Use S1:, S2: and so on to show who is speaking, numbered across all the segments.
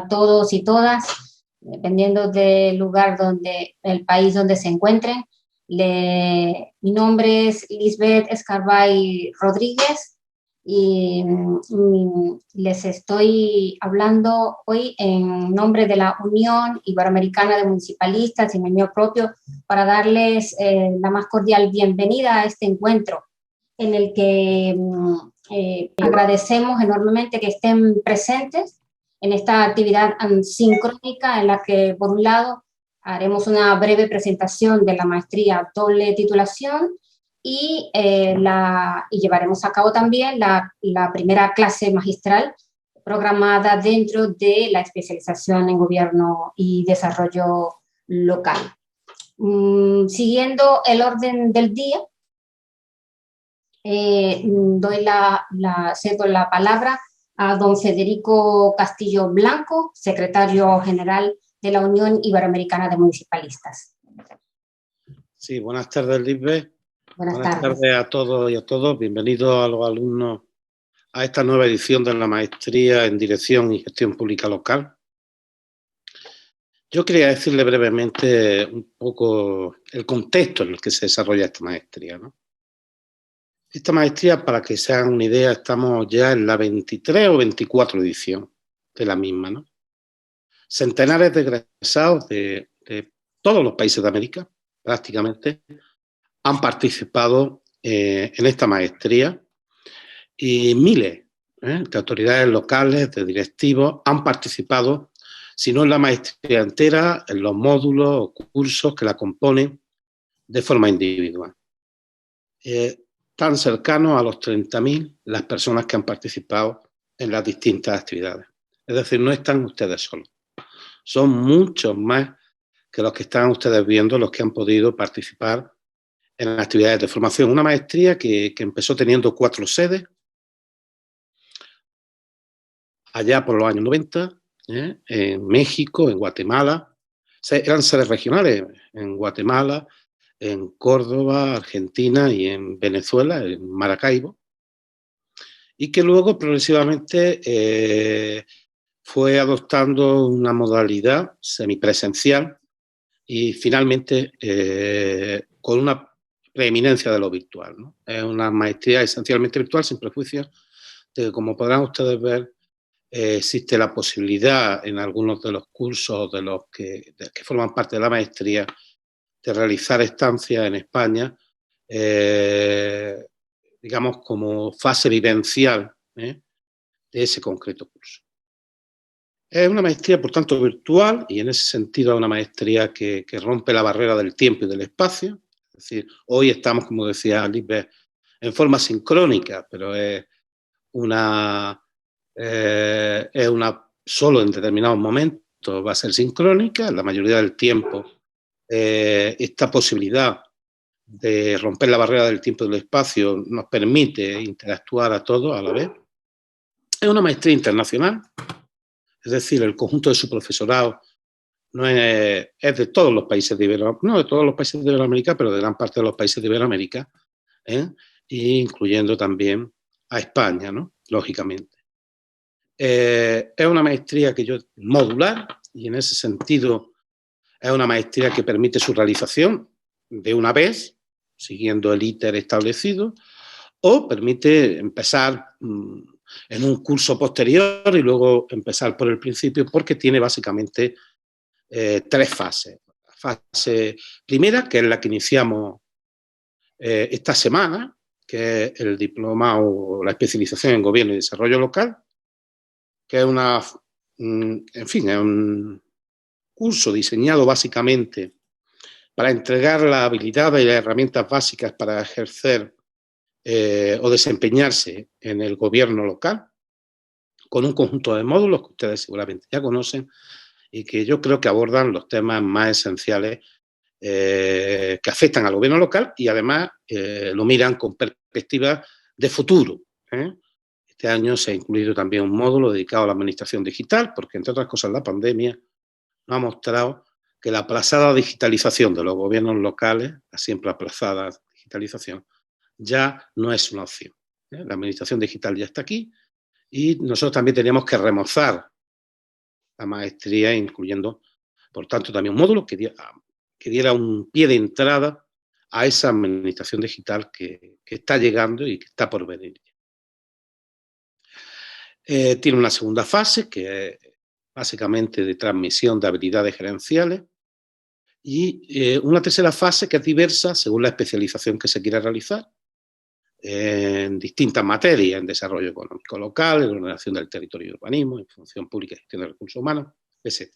S1: todos y todas, dependiendo del lugar el país donde se encuentren. Mi nombre es Lisbeth Escarbay Rodríguez y les estoy hablando hoy en nombre de la Unión Iberoamericana de Municipalistas y en el mío propio para darles la más cordial bienvenida a este encuentro en el que agradecemos enormemente que estén presentes en esta actividad sincrónica en la que, por un lado, haremos una breve presentación de la maestría doble titulación y llevaremos a cabo también la primera clase magistral programada dentro de la especialización en gobierno y desarrollo local. Siguiendo el orden del día, cedo la palabra a don Federico Castillo Blanco, secretario general de la Unión Iberoamericana de Municipalistas.
S2: Sí, buenas tardes, Lisbeth.
S1: Buenas
S2: tardes a todos y a todos. Bienvenidos a los alumnos a esta nueva edición de la Maestría en Dirección y Gestión Pública Local. Yo quería decirle brevemente un poco el contexto en el que se desarrolla esta maestría, ¿no? Esta maestría, para que se hagan una idea, estamos ya en la 23 o 24 edición de la misma, ¿no? Centenares de egresados de todos los países de América, prácticamente, han participado en esta maestría y miles de autoridades locales, de directivos, han participado, si no en la maestría entera, en los módulos o cursos que la componen de forma individual. Tan cercanos a los 30.000 las personas que han participado en las distintas actividades. Es decir, no están ustedes solos. Son muchos más que los que están ustedes viendo, los que han podido participar en las actividades de formación. Una maestría que empezó teniendo 4 sedes, allá por los años 90, en México, en Guatemala. Eran sedes regionales en Guatemala, en Córdoba, Argentina y en Venezuela, en Maracaibo. Y que luego progresivamente fue adoptando una modalidad semipresencial y finalmente con una preeminencia de lo virtual, ¿no? Es una maestría esencialmente virtual, sin prejuicios, de que, como podrán ustedes ver, existe la posibilidad en algunos de los cursos de los que forman parte de la maestría de realizar estancias en España, digamos, como fase vivencial de ese concreto curso. Es una maestría, por tanto, virtual y en ese sentido es una maestría que rompe la barrera del tiempo y del espacio. Es decir, hoy estamos, como decía Lisbeth, en forma sincrónica, pero es una solo en determinados momentos va a ser sincrónica. En la mayoría del tiempo esta posibilidad de romper la barrera del tiempo y del espacio nos permite interactuar a todos a la vez. Es una maestría internacional, es decir, el conjunto de su profesorado no es de todos los países de Iberoamérica, no de todos los países de Iberoamérica, pero de gran parte de los países de Iberoamérica, incluyendo también a España, ¿no? Lógicamente. Es una maestría modular y en ese sentido es una maestría que permite su realización de una vez, siguiendo el íter establecido, o permite empezar en un curso posterior y luego empezar por el principio, porque tiene básicamente 3 fases. La fase primera, que es la que iniciamos esta semana, que es el diploma o la especialización en gobierno y desarrollo local, que es es un curso diseñado básicamente para entregar las habilidades y las herramientas básicas para ejercer o desempeñarse en el gobierno local, con un conjunto de módulos que ustedes seguramente ya conocen y que yo creo que abordan los temas más esenciales que afectan al gobierno local y además lo miran con perspectiva de futuro. Este año se ha incluido también un módulo dedicado a la administración digital, porque entre otras cosas la pandemia nos ha mostrado que la aplazada digitalización de los gobiernos locales, la siempre aplazada digitalización, ya no es una opción. La administración digital ya está aquí y nosotros también teníamos que remozar la maestría, incluyendo, por tanto, también un módulo que diera un pie de entrada a esa administración digital que está llegando y que está por venir. Tiene una segunda fase, que es básicamente de transmisión de habilidades gerenciales, y una tercera fase que es diversa según la especialización que se quiera realizar en distintas materias, en desarrollo económico local, en ordenación del territorio y urbanismo, en función pública y gestión de recursos humanos, etc.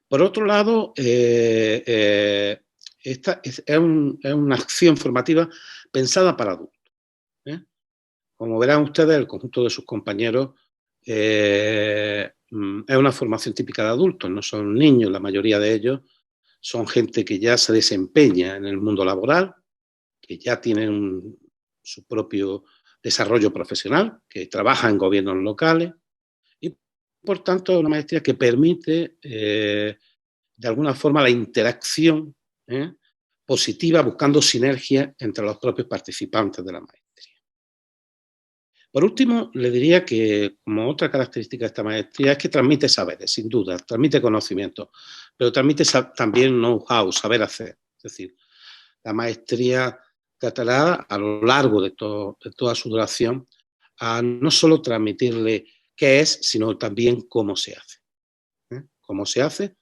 S2: Por otro lado, esta es una acción formativa pensada para adultos. Como verán ustedes, el conjunto de sus compañeros es una formación típica de adultos, no son niños, la mayoría de ellos son gente que ya se desempeña en el mundo laboral, que ya tienen su propio desarrollo profesional, que trabaja en gobiernos locales y, por tanto, es una maestría que permite, de alguna forma, la interacción positiva, buscando sinergia entre los propios participantes de la maestría. Por último, le diría que, como otra característica de esta maestría, es que transmite saberes, sin duda, transmite conocimiento, pero transmite también know-how, saber hacer. Es decir, la maestría tratará a lo largo de toda su duración a no solo transmitirle qué es, sino también cómo se hace. Cómo se hace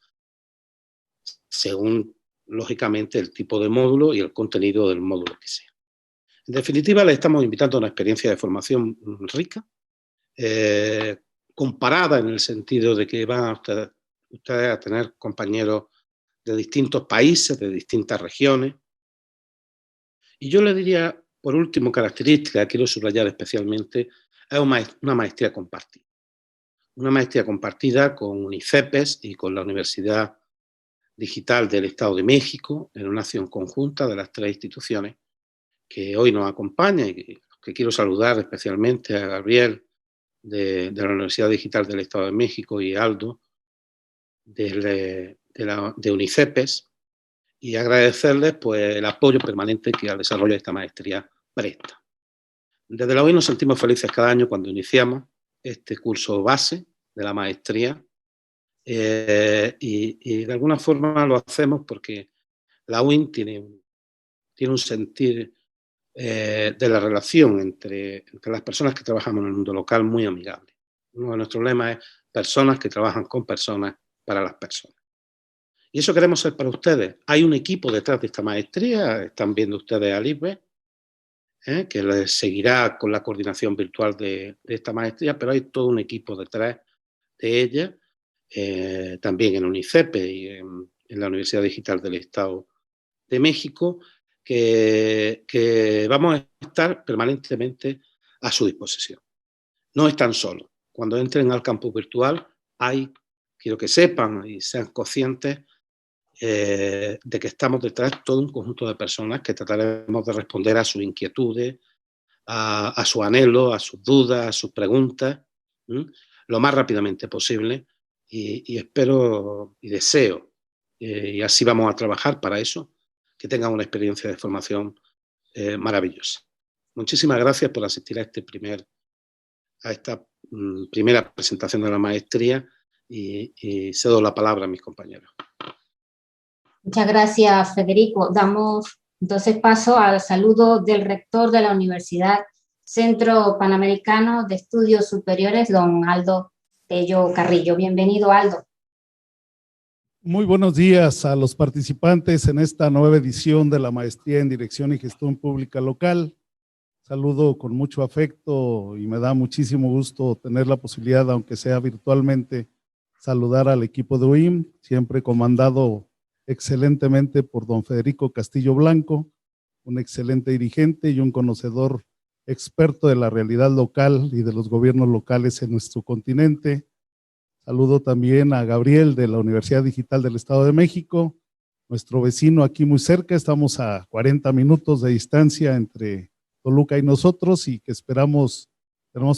S2: según, lógicamente, el tipo de módulo y el contenido del módulo que sea. En definitiva, le estamos invitando a una experiencia de formación rica, comparada en el sentido de que van ustedes a tener compañeros de distintos países, de distintas regiones. Y yo le diría, por último, característica, quiero subrayar especialmente, es una maestría compartida. Una maestría compartida con UNICEPES y con la Universidad Digital del Estado de México, en una acción conjunta de las tres instituciones que hoy nos acompaña y que quiero saludar especialmente a Gabriel de la Universidad Digital del Estado de México y Aldo de UNICEPES, y agradecerles pues, el apoyo permanente que al desarrollo de esta maestría presta. Desde la OI nos sentimos felices cada año cuando iniciamos este curso base de la maestría y de alguna forma lo hacemos porque la UIN tiene un sentir de la relación entre las personas que trabajamos en el mundo local muy amigable. Uno de nuestros lemas es personas que trabajan con personas para las personas. Y eso queremos ser para ustedes. Hay un equipo detrás de esta maestría, están viendo ustedes a Lisbeth, que les seguirá con la coordinación virtual de esta maestría, pero hay todo un equipo detrás de ella, también en UNICEPE y en la Universidad Digital del Estado de México, que vamos a estar permanentemente a su disposición. No están solos. Cuando entren al campus virtual, quiero que sepan y sean conscientes de que estamos detrás de todo un conjunto de personas que trataremos de responder a sus inquietudes, a sus anhelos, a sus dudas, a sus preguntas, lo más rápidamente posible y espero y deseo, y así vamos a trabajar para eso, que tengan una experiencia de formación maravillosa. Muchísimas gracias por asistir a esta primera presentación de la maestría y cedo la palabra a mis compañeros.
S1: Muchas gracias, Federico. Damos entonces paso al saludo del rector de la Universidad Centro Panamericano de Estudios Superiores, don Aldo Tello Carrillo. Bienvenido, Aldo.
S3: Muy buenos días a los participantes en esta nueva edición de la Maestría en Dirección y Gestión Pública Local. Saludo con mucho afecto y me da muchísimo gusto tener la posibilidad, aunque sea virtualmente, saludar al equipo de UIM, siempre comandado excelentemente por don Federico Castillo Blanco, un excelente dirigente y un conocedor experto de la realidad local y de los gobiernos locales en nuestro continente. Saludo también a Gabriel de la Universidad Digital del Estado de México, nuestro vecino aquí muy cerca, estamos a 40 minutos de distancia entre Toluca y nosotros y que tenemos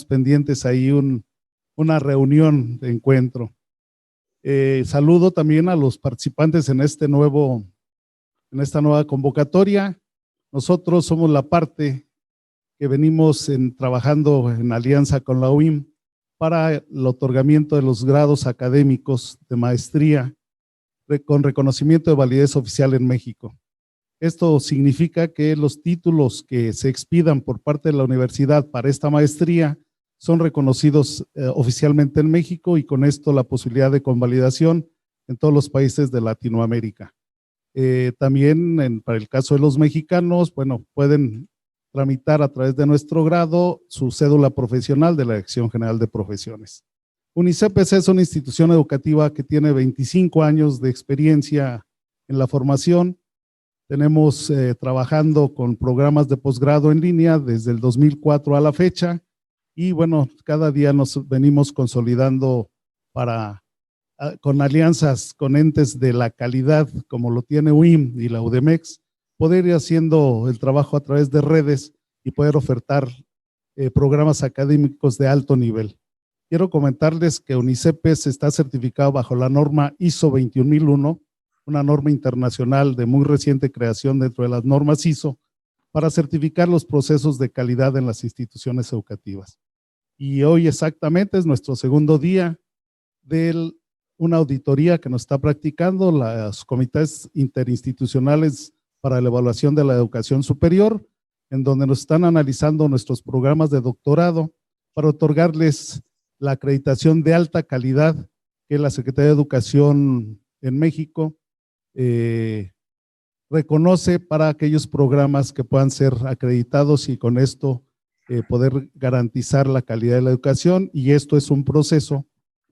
S3: pendientes ahí una reunión de encuentro. Saludo también a los participantes en esta nueva convocatoria. Nosotros somos la parte que venimos trabajando en alianza con la UIM para el otorgamiento de los grados académicos de maestría con reconocimiento de validez oficial en México. Esto significa que los títulos que se expidan por parte de la universidad para esta maestría son reconocidos oficialmente en México y con esto la posibilidad de convalidación en todos los países de Latinoamérica. También para el caso de los mexicanos, bueno, pueden tramitar a través de nuestro grado su cédula profesional de la Dirección General de Profesiones. UNICEPES es una institución educativa que tiene 25 años de experiencia en la formación. Tenemos trabajando con programas de posgrado en línea desde el 2004 a la fecha y bueno, cada día nos venimos consolidando con alianzas con entes de la calidad como lo tiene UIM y la UDEMEX, poder ir haciendo el trabajo a través de redes y poder ofertar programas académicos de alto nivel. Quiero comentarles que UNICEPES está certificado bajo la norma ISO 21001, una norma internacional de muy reciente creación dentro de las normas ISO, para certificar los procesos de calidad en las instituciones educativas. Y hoy exactamente es nuestro segundo día de una auditoría que nos está practicando los comités interinstitucionales para la evaluación de la educación superior, en donde nos están analizando nuestros programas de doctorado para otorgarles la acreditación de alta calidad que la Secretaría de Educación en México reconoce para aquellos programas que puedan ser acreditados y con esto poder garantizar la calidad de la educación. Y esto es un proceso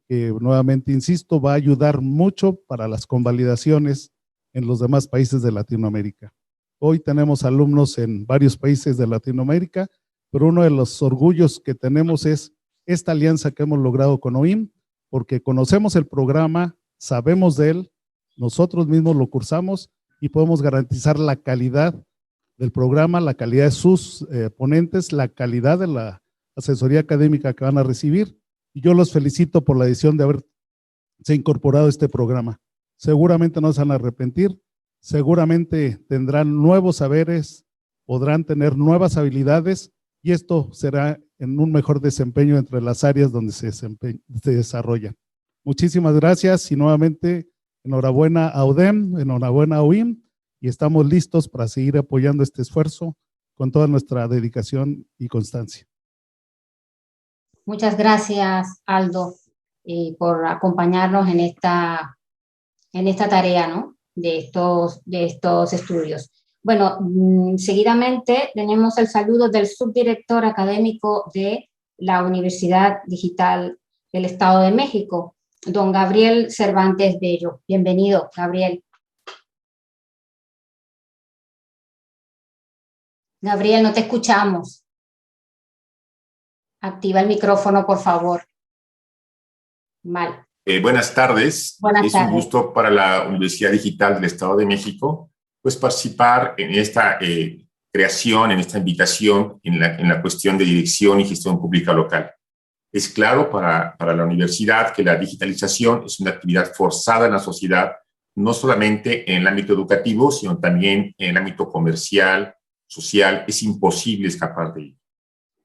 S3: que, nuevamente insisto, va a ayudar mucho para las convalidaciones en los demás países de Latinoamérica. Hoy tenemos alumnos en varios países de Latinoamérica, pero uno de los orgullos que tenemos es esta alianza que hemos logrado con OIM, porque conocemos el programa, sabemos de él, nosotros mismos lo cursamos y podemos garantizar la calidad del programa, la calidad de sus ponentes, la calidad de la asesoría académica que van a recibir. Y yo los felicito por la decisión de haberse incorporado a este programa. Seguramente no se van a arrepentir, seguramente tendrán nuevos saberes, podrán tener nuevas habilidades y esto será en un mejor desempeño entre las áreas donde se desarrollan. Muchísimas gracias y nuevamente enhorabuena a UDEM, enhorabuena a UIM y estamos listos para seguir apoyando este esfuerzo con toda nuestra dedicación y constancia.
S1: Muchas gracias, Aldo, por acompañarnos en esta tarea, ¿no? de estos estudios. Bueno, seguidamente tenemos el saludo del subdirector académico de la Universidad Digital del Estado de México, don Gabriel Cervantes Bello. Bienvenido, Gabriel. Gabriel, no te escuchamos. Activa el micrófono, por favor. Mal.
S4: Buenas tardes.
S1: Buenas tardes.
S4: Un gusto para la Universidad Digital del Estado de México, pues participar en esta creación, en esta invitación en la cuestión de dirección y gestión pública local. Es claro para la universidad que la digitalización es una actividad forzada en la sociedad, no solamente en el ámbito educativo, sino también en el ámbito comercial, social. Es imposible escapar de ello.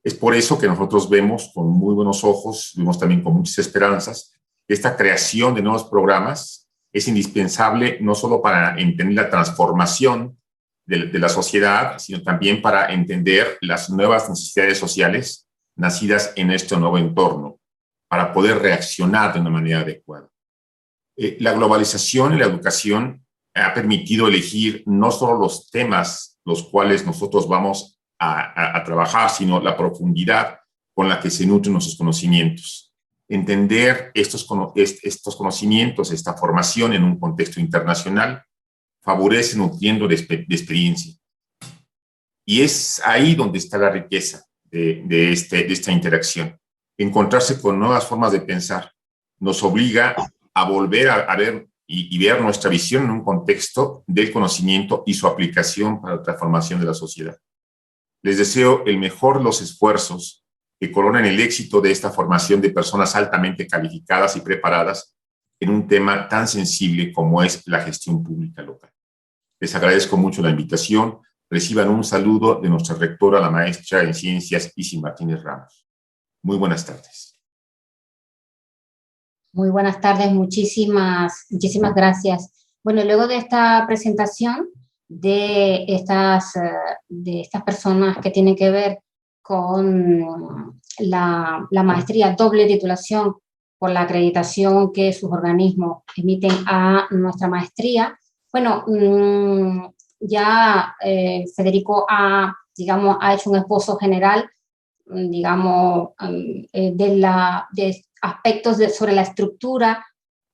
S4: Es por eso que nosotros vemos con muy buenos ojos, vemos también con muchas esperanzas, esta creación de nuevos programas es indispensable no solo para entender la transformación de la sociedad, sino también para entender las nuevas necesidades sociales nacidas en este nuevo entorno, para poder reaccionar de una manera adecuada. La globalización en la educación ha permitido elegir no solo los temas los cuales nosotros vamos a trabajar, sino la profundidad con la que se nutren nuestros conocimientos. Entender estos conocimientos, esta formación en un contexto internacional, favorece nutriendo de experiencia. Y es ahí donde está la riqueza de esta interacción. Encontrarse con nuevas formas de pensar nos obliga a volver a ver y ver nuestra visión en un contexto del conocimiento y su aplicación para la transformación de la sociedad. Les deseo el mejor de los esfuerzos que coronen el éxito de esta formación de personas altamente calificadas y preparadas en un tema tan sensible como es la gestión pública local. Les agradezco mucho la invitación. Reciban un saludo de nuestra rectora, la maestra en Ciencias, Isi Martínez Ramos. Muy buenas tardes.
S1: Muy buenas tardes, muchísimas gracias. Bueno, luego de esta presentación de estas personas que tienen que ver con la maestría doble titulación por la acreditación que sus organismos emiten a nuestra maestría, bueno, ya Federico ha hecho un esbozo general, digamos, de aspectos sobre la estructura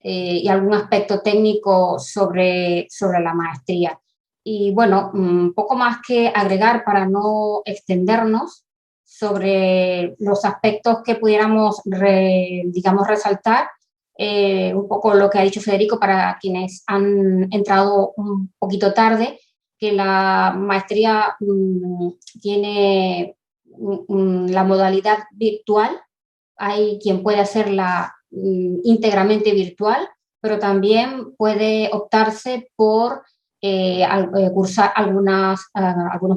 S1: y algún aspecto técnico sobre la maestría. Y bueno, poco más que agregar para no extendernos sobre los aspectos que pudiéramos, resaltar, un poco lo que ha dicho Federico para quienes han entrado un poquito tarde, que la maestría tiene la modalidad virtual. Hay quien puede hacerla íntegramente virtual, pero también puede optarse por cursar algunos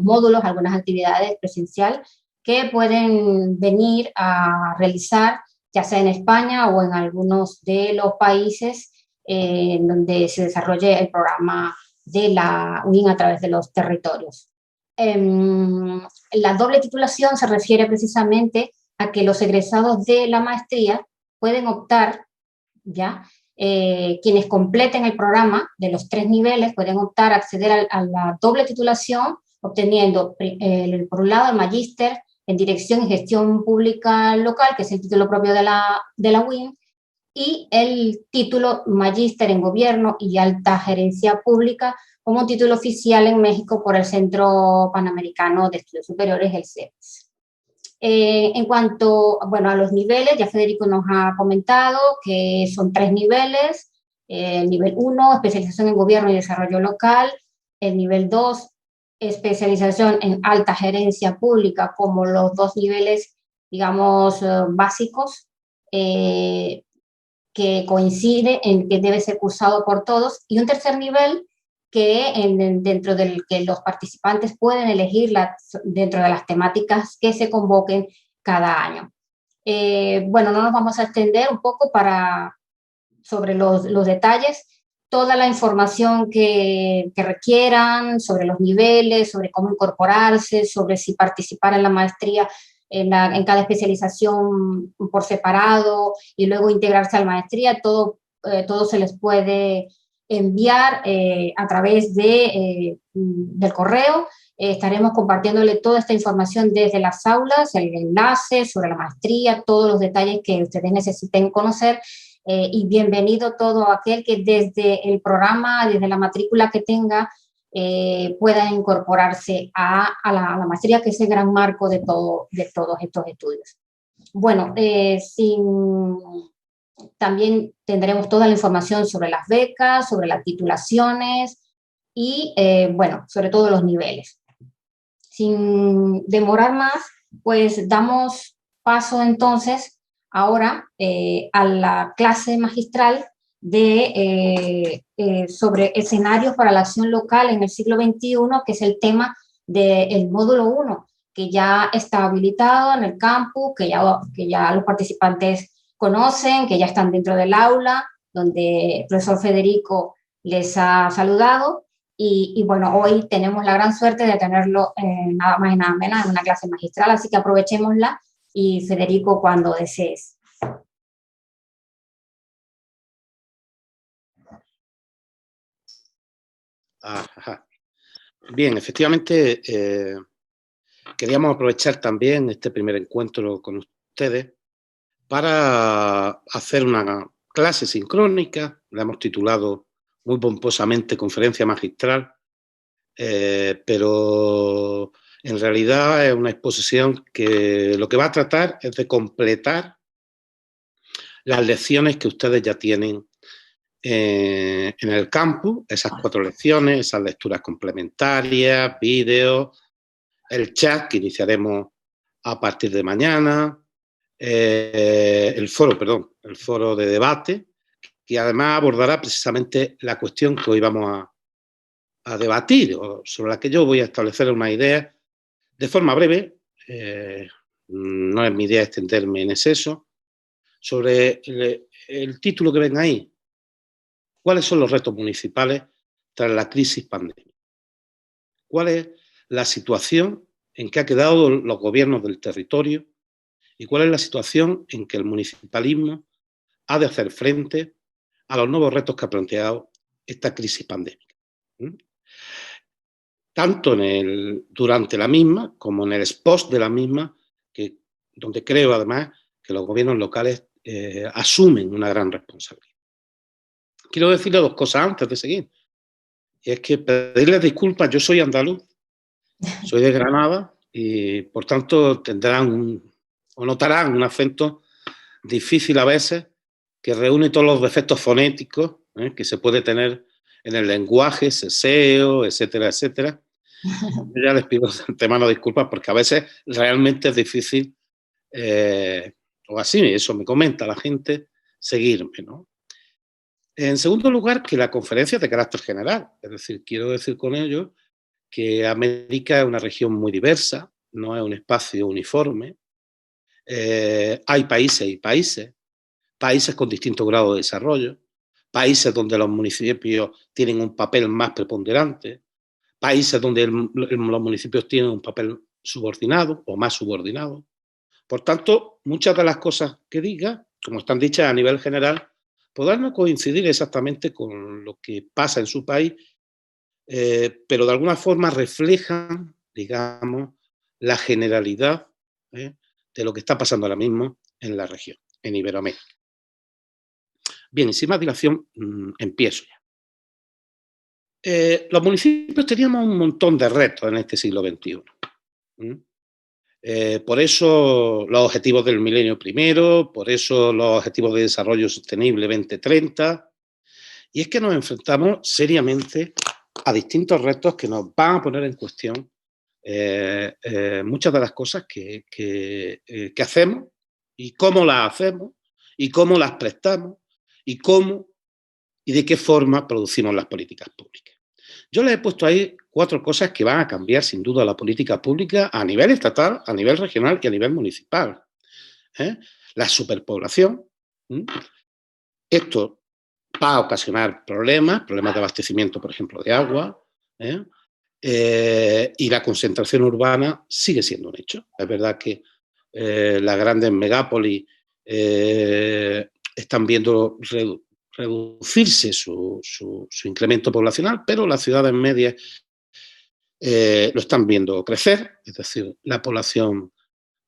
S1: módulos, algunas actividades presencial que pueden venir a realizar, ya sea en España o en algunos de los países donde se desarrolle el programa de la UIN a través de los territorios. La doble titulación se refiere precisamente a que los egresados de la maestría pueden optar, ¿ya? Quienes completen el programa de los 3 niveles pueden optar a acceder a la doble titulación, obteniendo, por un lado, el magíster en Dirección y Gestión Pública Local, que es el título propio de la UIN, y el título magíster en Gobierno y Alta Gerencia Pública como un título oficial en México por el Centro Panamericano de Estudios Superiores, el CEPES. En cuanto, bueno, a los niveles, ya Federico nos ha comentado que son 3 niveles. Nivel 1, especialización en Gobierno y Desarrollo Local. El nivel 2, especialización en Alta Gerencia Pública, como los 2 niveles, digamos, básicos, que coincide en que debe ser cursado por todos. Y un tercer nivel que dentro del que los participantes pueden elegir dentro de las temáticas que se convoquen cada año. Bueno, no nos vamos a extender un poco sobre los detalles, toda la información que requieran sobre los niveles, sobre cómo incorporarse, sobre si participar en la maestría en cada especialización por separado y luego integrarse a la maestría, todo se les puede enviar a través del correo. Estaremos compartiéndole toda esta información desde las aulas, el enlace sobre la maestría, todos los detalles que ustedes necesiten conocer, y bienvenido todo aquel que desde el programa, desde la matrícula que tenga, pueda incorporarse a la maestría, que es el gran marco de todos estos estudios. Bueno, también tendremos toda la información sobre las becas, sobre las titulaciones y, bueno, sobre todo los niveles. Sin demorar más, pues damos paso entonces ahora a la clase magistral sobre escenarios para la acción local en el siglo XXI, que es el tema del módulo 1, que ya está habilitado en el campus, que ya los participantes conocen, que ya están dentro del aula, donde el profesor Federico les ha saludado. Y bueno, hoy tenemos la gran suerte de tenerlo nada más y nada menos en una clase magistral, así que aprovechémosla y Federico, cuando desees.
S2: Ajá. Bien, efectivamente, queríamos aprovechar también este primer encuentro con ustedes para hacer una clase sincrónica. La hemos titulado muy pomposamente Conferencia Magistral, pero en realidad es una exposición que lo que va a tratar es de completar las lecciones que ustedes ya tienen en el campus, esas 4 lecciones, esas lecturas complementarias, vídeos, el chat que iniciaremos a partir de mañana, el foro de debate, que además abordará precisamente la cuestión que hoy vamos a debatir, o sobre la que yo voy a establecer una idea de forma breve. No es mi idea extenderme en exceso, sobre el título que ven ahí. ¿Cuáles son los retos municipales tras la crisis pandémica? ¿Cuál es la situación en que han quedado los gobiernos del territorio y cuál es la situación en que el municipalismo ha de hacer frente a los nuevos retos que ha planteado esta crisis pandémica? Tanto durante la misma como en el post de la misma, donde creo además que los gobiernos locales asumen una gran responsabilidad. Quiero decirle dos cosas antes de seguir. Y es que pedirles disculpas, yo soy andaluz, soy de Granada y por tanto notarán un acento difícil a veces que reúne todos los defectos fonéticos que se puede tener en el lenguaje, seseo, etcétera, etcétera. Yo ya les pido de antemano disculpas porque a veces realmente es difícil, o así, eso me comenta la gente, seguirme, ¿no? En segundo lugar, que la conferencia es de carácter general, es decir, quiero decir con ello que América es una región muy diversa, no es un espacio uniforme, hay países y países con distintos grados de desarrollo, países donde los municipios tienen un papel más preponderante, países donde los municipios tienen un papel subordinado o más subordinado. Por tanto, muchas de las cosas que diga, como están dichas a nivel general, podrán no coincidir exactamente con lo que pasa en su país, pero de alguna forma reflejan, digamos, la generalidad de lo que está pasando ahora mismo en la región, en Iberoamérica. Bien, y sin más dilación, empiezo ya. Los municipios teníamos un montón de retos en este siglo XXI. Por eso los objetivos del milenio primero, por eso los objetivos de desarrollo sostenible 2030, y es que nos enfrentamos seriamente a distintos retos que nos van a poner en cuestión muchas de las cosas que hacemos y cómo las hacemos y cómo las prestamos y cómo y de qué forma producimos las políticas públicas. Yo les he puesto ahí 4 cosas que van a cambiar sin duda la política pública a nivel estatal, a nivel regional y a nivel municipal. La superpoblación. Esto va a ocasionar problemas de abastecimiento, por ejemplo, de agua. Y la concentración urbana sigue siendo un hecho. Es verdad que las grandes megápolis están viendo reducirse su incremento poblacional, pero las ciudades medias lo están viendo crecer, es decir, la población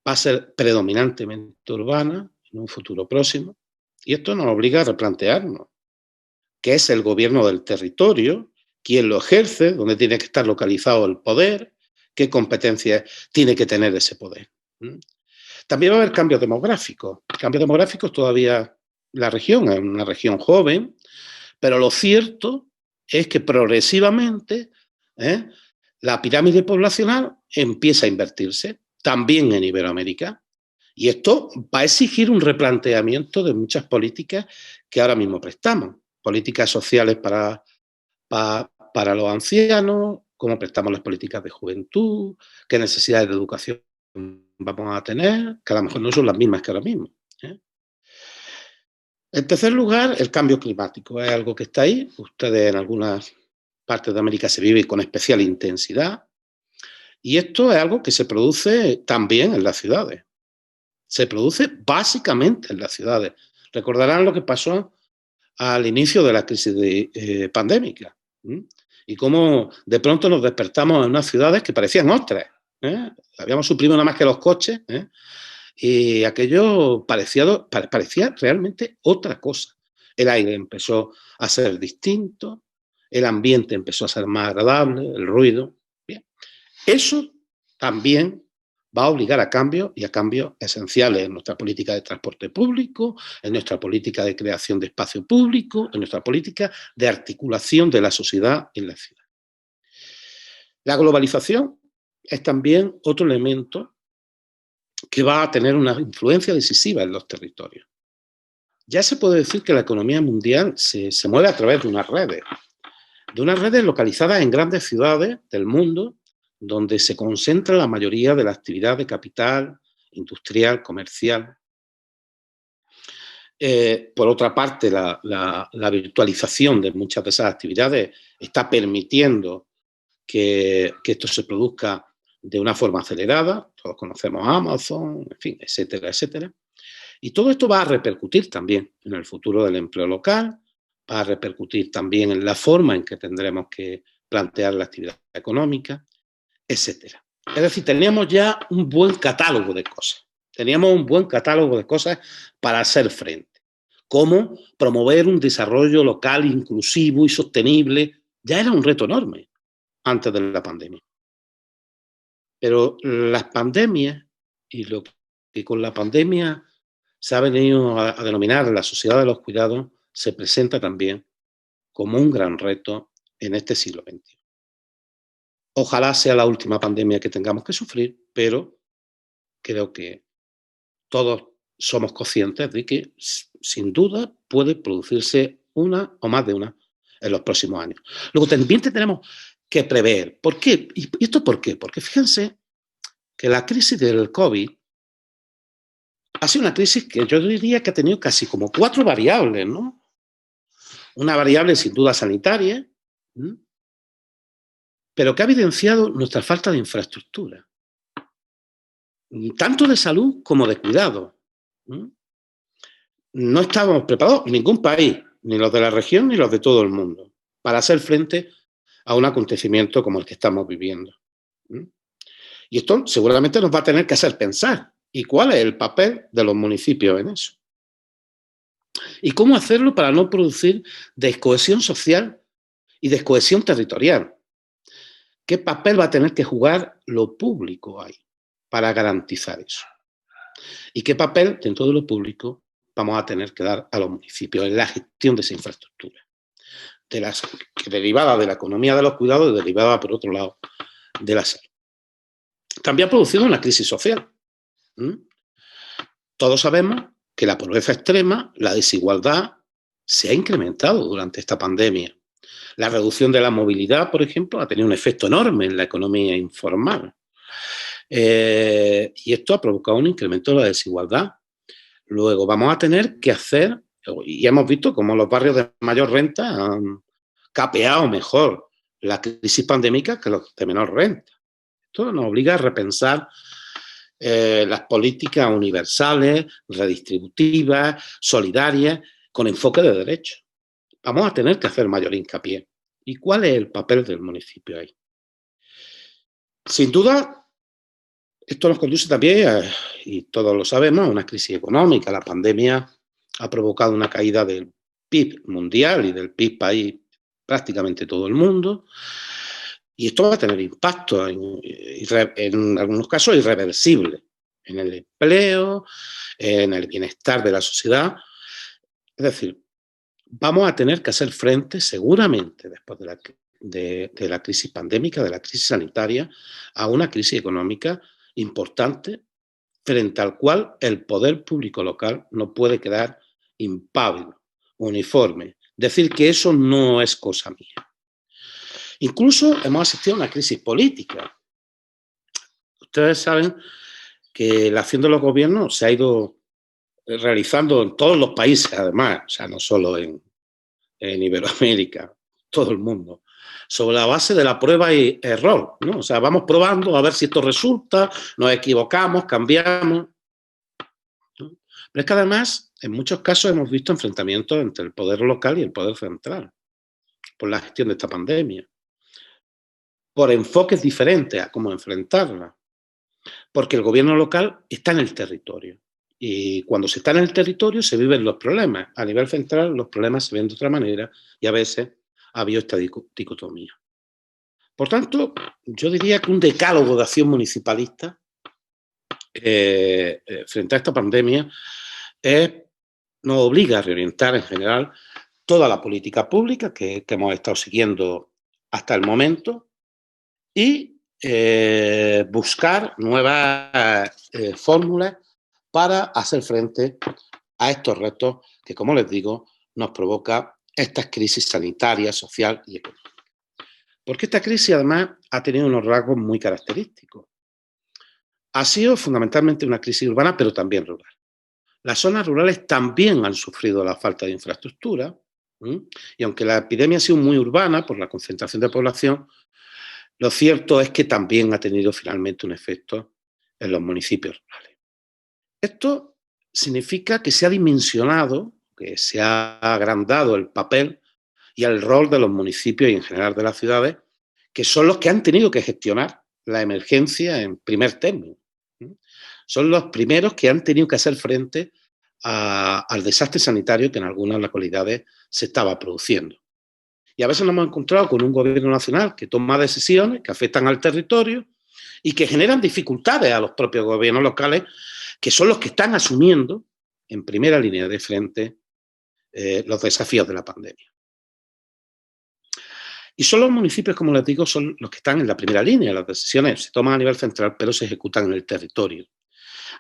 S2: va a ser predominantemente urbana en un futuro próximo, y esto nos obliga a replantearnos qué es el gobierno del territorio, quién lo ejerce, dónde tiene que estar localizado el poder, qué competencias tiene que tener ese poder. También va a haber cambios demográficos. Cambios demográficos todavía. La región es una región joven, pero lo cierto es que progresivamente la pirámide poblacional empieza a invertirse, también en Iberoamérica, y esto va a exigir un replanteamiento de muchas políticas que ahora mismo prestamos. Políticas sociales para los ancianos, cómo prestamos las políticas de juventud, qué necesidades de educación vamos a tener, que a lo mejor no son las mismas que ahora mismo. En tercer lugar, el cambio climático es algo que está ahí. Ustedes en algunas partes de América se vive con especial intensidad. Y esto es algo que se produce también en las ciudades. Se produce básicamente en las ciudades. Recordarán lo que pasó al inicio de la crisis pandémica. Y cómo de pronto nos despertamos en unas ciudades que parecían ostras. Habíamos suprimido nada más que los coches. Y aquello parecía realmente otra cosa. El aire empezó a ser distinto, el ambiente empezó a ser más agradable, el ruido. Bien. Eso también va a obligar a cambios y a cambios esenciales en nuestra política de transporte público, en nuestra política de creación de espacio público, en nuestra política de articulación de la sociedad en la ciudad. La globalización es también otro elemento que va a tener una influencia decisiva en los territorios. Ya se puede decir que la economía mundial se mueve a través de unas redes localizadas en grandes ciudades del mundo, donde se concentra la mayoría de la actividad de capital, industrial, comercial. Por otra parte, la virtualización de muchas de esas actividades está permitiendo que esto se produzca de una forma acelerada. Todos conocemos Amazon, en fin, etcétera, etcétera. Y todo esto va a repercutir también en el futuro del empleo local, va a repercutir también en la forma en que tendremos que plantear la actividad económica, etcétera. Es decir, teníamos ya un buen catálogo de cosas. Teníamos un buen catálogo de cosas para hacer frente. Cómo promover un desarrollo local inclusivo y sostenible. Ya era un reto enorme antes de la pandemia. Pero las pandemias y lo que con la pandemia se ha venido a denominar la sociedad de los cuidados se presenta también como un gran reto en este siglo XXI. Ojalá sea la última pandemia que tengamos que sufrir, pero creo que todos somos conscientes de que sin duda puede producirse una o más de una en los próximos años. Luego también tenemos que prever. ¿Por qué? ¿Y esto por qué? Porque fíjense que la crisis del COVID ha sido una crisis que yo diría que ha tenido casi como 4 variables, ¿no? Una variable sin duda sanitaria, ¿sí? Pero que ha evidenciado nuestra falta de infraestructura, tanto de salud como de cuidado. No estábamos preparados, ningún país, ni los de la región ni los de todo el mundo, para hacer frente a un acontecimiento como el que estamos viviendo. Y esto seguramente nos va a tener que hacer pensar. ¿Y cuál es el papel de los municipios en eso? ¿Y cómo hacerlo para no producir descohesión social y descohesión territorial? ¿Qué papel va a tener que jugar lo público ahí para garantizar eso? ¿Y qué papel dentro de lo público vamos a tener que dar a los municipios en la gestión de esa infraestructura? Derivada de la economía de los cuidados y derivada, por otro lado, de la salud. También ha producido una crisis social. Todos sabemos que la pobreza extrema, la desigualdad, se ha incrementado durante esta pandemia. La reducción de la movilidad, por ejemplo, ha tenido un efecto enorme en la economía informal. Y esto ha provocado un incremento de la desigualdad. Luego vamos a tener que hacer, y hemos visto cómo los barrios de mayor renta han capeado mejor la crisis pandémica que los de menor renta. Esto nos obliga a repensar las políticas universales, redistributivas, solidarias, con enfoque de derechos. Vamos a tener que hacer mayor hincapié. ¿Y cuál es el papel del municipio ahí? Sin duda, esto nos conduce también, y todos lo sabemos, a una crisis económica. La pandemia ha provocado una caída del PIB mundial y del PIB país prácticamente todo el mundo. Y esto va a tener impacto, en algunos casos irreversibles, en el empleo, en el bienestar de la sociedad. Es decir, vamos a tener que hacer frente, seguramente, después de la crisis pandémica, de la crisis sanitaria, a una crisis económica importante, frente al cual el poder público local no puede quedar impávido, uniforme. Decir que eso no es cosa mía. Incluso hemos asistido a una crisis política. Ustedes saben que la acción de los gobiernos se ha ido realizando en todos los países, además, o sea, no solo en Iberoamérica, todo el mundo, sobre la base de la prueba y error, ¿no? O sea, vamos probando a ver si esto resulta, nos equivocamos, cambiamos, ¿no? Pero es que además, en muchos casos hemos visto enfrentamientos entre el poder local y el poder central por la gestión de esta pandemia, por enfoques diferentes a cómo enfrentarla, porque el gobierno local está en el territorio. Y cuando se está en el territorio se viven los problemas. A nivel central los problemas se ven de otra manera y a veces ha habido esta dicotomía. Por tanto, yo diría que un decálogo de acción municipalista frente a esta pandemia nos obliga a reorientar en general toda la política pública que hemos estado siguiendo hasta el momento y buscar nuevas fórmulas para hacer frente a estos retos que, como les digo, nos provoca estas crisis sanitarias, social y económica. Porque esta crisis, además, ha tenido unos rasgos muy característicos. Ha sido fundamentalmente una crisis urbana, pero también rural. las zonas rurales también han sufrido la falta de infraestructura, y aunque la epidemia ha sido muy urbana por la concentración de población, lo cierto es que también ha tenido finalmente un efecto en los municipios rurales. Esto significa que se ha dimensionado, que se ha agrandado el papel y el rol de los municipios y en general de las ciudades, que son los que han tenido que gestionar la emergencia en primer término. Son los primeros que han tenido que hacer frente al desastre sanitario que en algunas localidades se estaba produciendo. Y a veces nos hemos encontrado con un gobierno nacional que toma decisiones que afectan al territorio y que generan dificultades a los propios gobiernos locales, que son los que están asumiendo en primera línea de frente los desafíos de la pandemia. Y son los municipios, como les digo, son los que están en la primera línea. Las decisiones se toman a nivel central, pero se ejecutan en el territorio.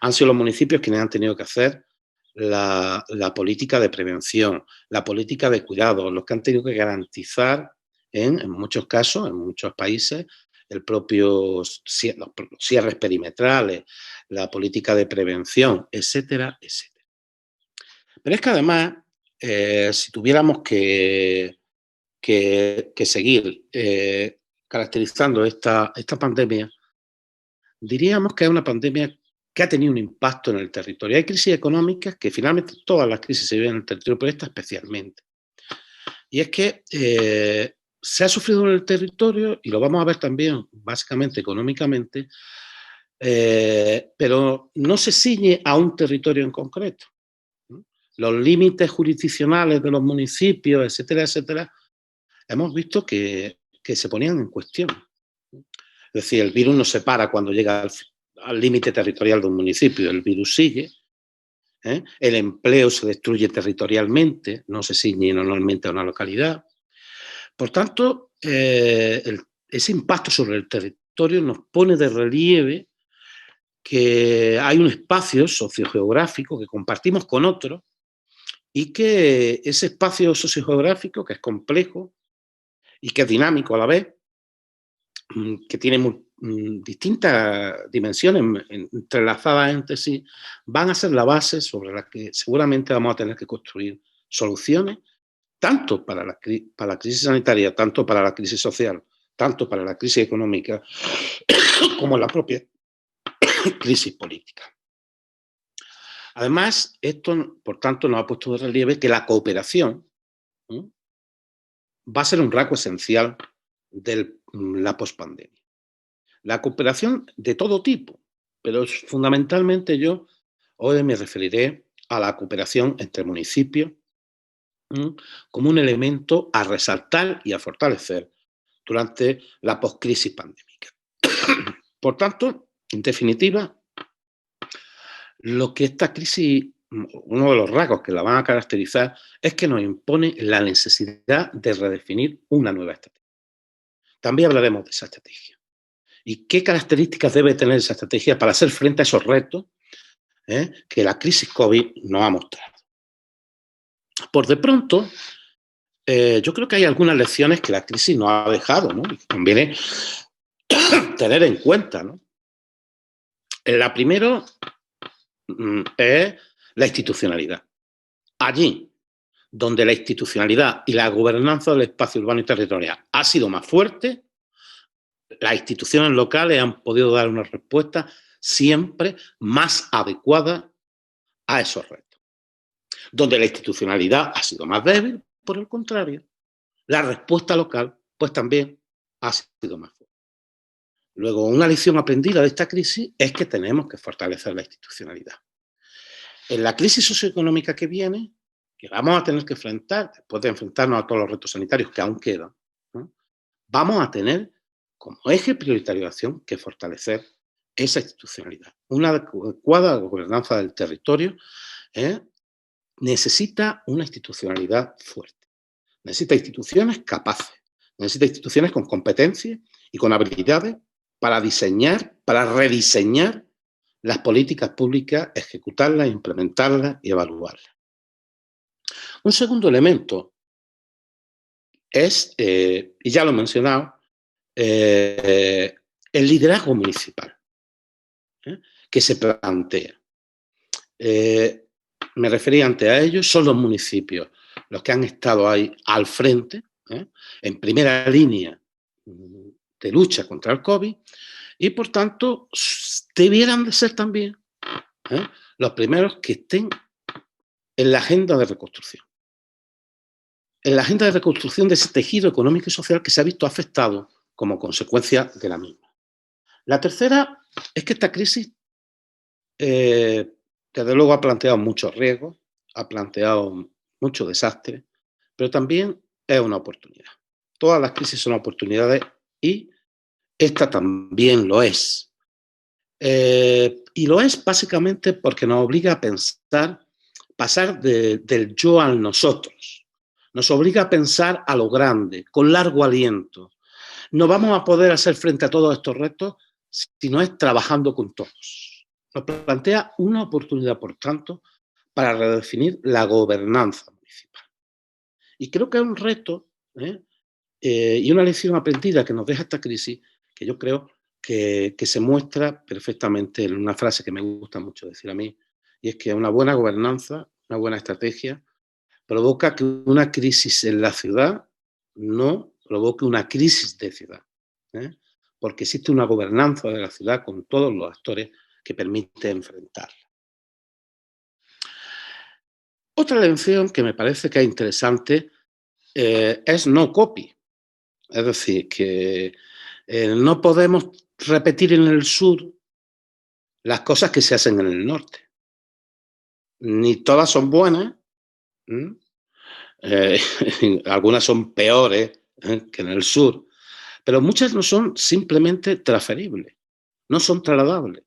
S2: Han sido los municipios quienes han tenido que hacer la política de prevención, la política de cuidado, los que han tenido que garantizar, en muchos casos, en muchos países, los cierres perimetrales, la política de prevención, etcétera, etcétera. Pero es que además, si tuviéramos que seguir caracterizando esta pandemia, diríamos que es una pandemia que ha tenido un impacto en el territorio. Hay crisis económicas que finalmente todas las crisis se viven en el territorio, pero esta especialmente. Y es que se ha sufrido en el territorio, y lo vamos a ver también básicamente económicamente, pero no se ciñe a un territorio en concreto. Los límites jurisdiccionales de los municipios, etcétera, etcétera, hemos visto que se ponían en cuestión. Es decir, el virus no se para cuando llega al límite territorial de un municipio, el virus sigue, el empleo se destruye territorialmente, no se ciñe normalmente a una localidad. Por tanto, ese impacto sobre el territorio nos pone de relieve que hay un espacio sociogeográfico que compartimos con otros y que ese espacio sociogeográfico, que es complejo y que es dinámico a la vez, que tiene distintas dimensiones entrelazadas entre sí, van a ser la base sobre la que seguramente vamos a tener que construir soluciones, tanto para la crisis sanitaria, tanto para la crisis social, tanto para la crisis económica, como la propia crisis política. Además, esto, por tanto, nos ha puesto de relieve que la cooperación va a ser un rasgo esencial de la pospandemia. La cooperación de todo tipo, pero fundamentalmente yo hoy me referiré a la cooperación entre municipios como un elemento a resaltar y a fortalecer durante la poscrisis pandémica. Por tanto, en definitiva, lo que esta crisis, uno de los rasgos que la van a caracterizar, es que nos impone la necesidad de redefinir una nueva estrategia. También hablaremos de esa estrategia. ¿Y qué características debe tener esa estrategia para hacer frente a esos retos que la crisis COVID nos ha mostrado? Por de pronto, yo creo que hay algunas lecciones que la crisis nos ha dejado, ¿no? Y que conviene tener en cuenta, ¿no? La primera es la institucionalidad. Allí donde la institucionalidad y la gobernanza del espacio urbano y territorial ha sido más fuerte, las instituciones locales han podido dar una respuesta siempre más adecuada a esos retos. Donde la institucionalidad ha sido más débil, por el contrario, la respuesta local pues también ha sido más fuerte. Luego, una lección aprendida de esta crisis es que tenemos que fortalecer la institucionalidad. En la crisis socioeconómica que viene, que vamos a tener que enfrentar, después de enfrentarnos a todos los retos sanitarios que aún quedan, ¿no? Vamos a tener como eje prioritario de acción que fortalecer esa institucionalidad. Una adecuada gobernanza del territorio necesita una institucionalidad fuerte. Necesita instituciones capaces, necesita instituciones con competencias y con habilidades para diseñar, para rediseñar las políticas públicas, ejecutarlas, implementarlas y evaluarlas. Un segundo elemento es, y ya lo he mencionado, el liderazgo municipal que se plantea. me refería antes a ellos, son los municipios los que han estado ahí al frente, en primera línea de lucha contra el COVID, y por tanto debieran de ser también los primeros que estén en la agenda de reconstrucción. En la agenda de reconstrucción de ese tejido económico y social que se ha visto afectado como consecuencia de la misma. La tercera es que esta crisis, desde luego, ha planteado muchos riesgos, ha planteado mucho desastre, pero también es una oportunidad. Todas las crisis son oportunidades y esta también lo es. Y lo es básicamente porque nos obliga a pensar, pasar del yo al nosotros. Nos obliga a pensar a lo grande, con largo aliento. No vamos a poder hacer frente a todos estos retos si no es trabajando con todos. Nos plantea una oportunidad, por tanto, para redefinir la gobernanza municipal. Y creo que es un reto y una lección aprendida que nos deja esta crisis, que yo creo que se muestra perfectamente en una frase que me gusta mucho decir a mí, y es que una buena gobernanza, una buena estrategia, provoca que una crisis en la ciudad no provoque una crisis de ciudad, porque existe una gobernanza de la ciudad con todos los actores que permite enfrentarla. Otra lección que me parece que es interesante es no copy. Es decir, que no podemos repetir en el sur las cosas que se hacen en el norte. Ni todas son buenas, algunas son peores que en el sur, pero muchas no son simplemente transferibles, no son trasladables,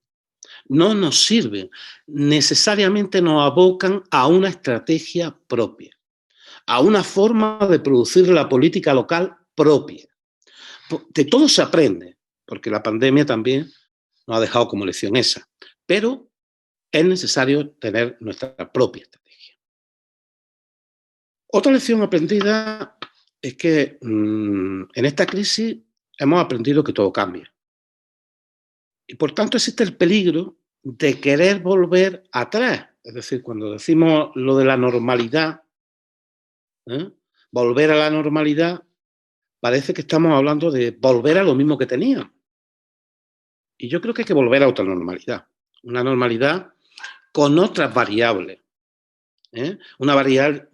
S2: no nos sirven, necesariamente nos abocan a una estrategia propia, a una forma de producir la política local propia. De todo se aprende, porque la pandemia también nos ha dejado como lección esa, pero es necesario tener nuestra propia estrategia. Otra lección aprendida es que en esta crisis hemos aprendido que todo cambia. Y por tanto existe el peligro de querer volver atrás. Es decir, cuando decimos lo de la normalidad, volver a la normalidad, parece que estamos hablando de volver a lo mismo que teníamos. Y yo creo que hay que volver a otra normalidad. Una normalidad con otras variables. Una variable,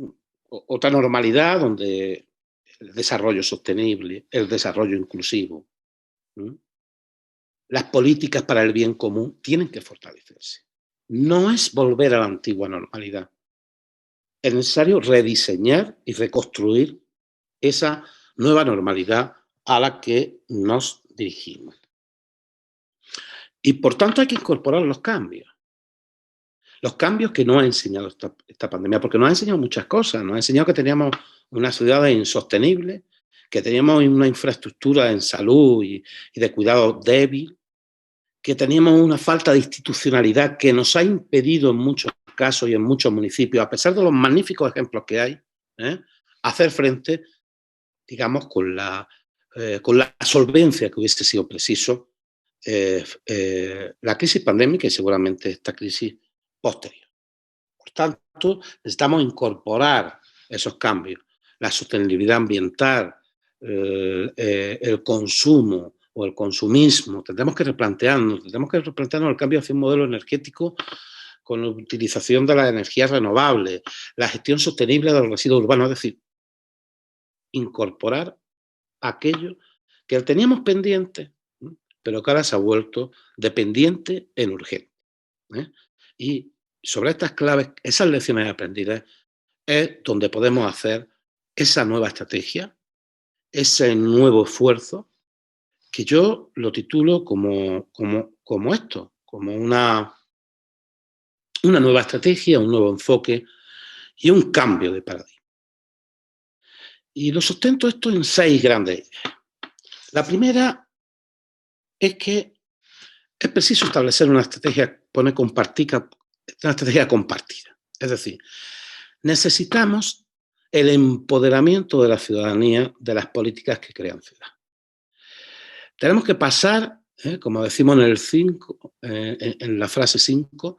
S2: otra normalidad donde el desarrollo sostenible, el desarrollo inclusivo, las políticas para el bien común tienen que fortalecerse. No es volver a la antigua normalidad. Es necesario rediseñar y reconstruir esa nueva normalidad a la que nos dirigimos. Y por tanto hay que incorporar los cambios que nos ha enseñado esta pandemia, porque nos ha enseñado muchas cosas. Nos ha enseñado que teníamos una ciudad insostenible, que teníamos una infraestructura en salud y de cuidado débil, que teníamos una falta de institucionalidad que nos ha impedido en muchos casos y en muchos municipios, a pesar de los magníficos ejemplos que hay, hacer frente, digamos, con la solvencia que hubiese sido preciso la crisis pandémica y seguramente esta crisis posterior. Por tanto, necesitamos incorporar esos cambios, la sostenibilidad ambiental, el consumo o el consumismo. Tendremos que replantearnos el cambio hacia un modelo energético con la utilización de las energías renovables, la gestión sostenible de los residuos urbanos, es decir, incorporar aquello que teníamos pendiente, pero que ahora se ha vuelto dependiente en urgente. Y sobre estas claves, esas lecciones aprendidas, es donde podemos hacer esa nueva estrategia, ese nuevo esfuerzo, que yo lo titulo como esto, como una nueva estrategia, un nuevo enfoque y un cambio de paradigma. Y lo sustento esto en 6 grandes ideas. La primera es que es preciso establecer una estrategia compartida. Es decir, necesitamos el empoderamiento de la ciudadanía de las políticas que crean ciudad. Tenemos que pasar como decimos en el 5, en la frase 5,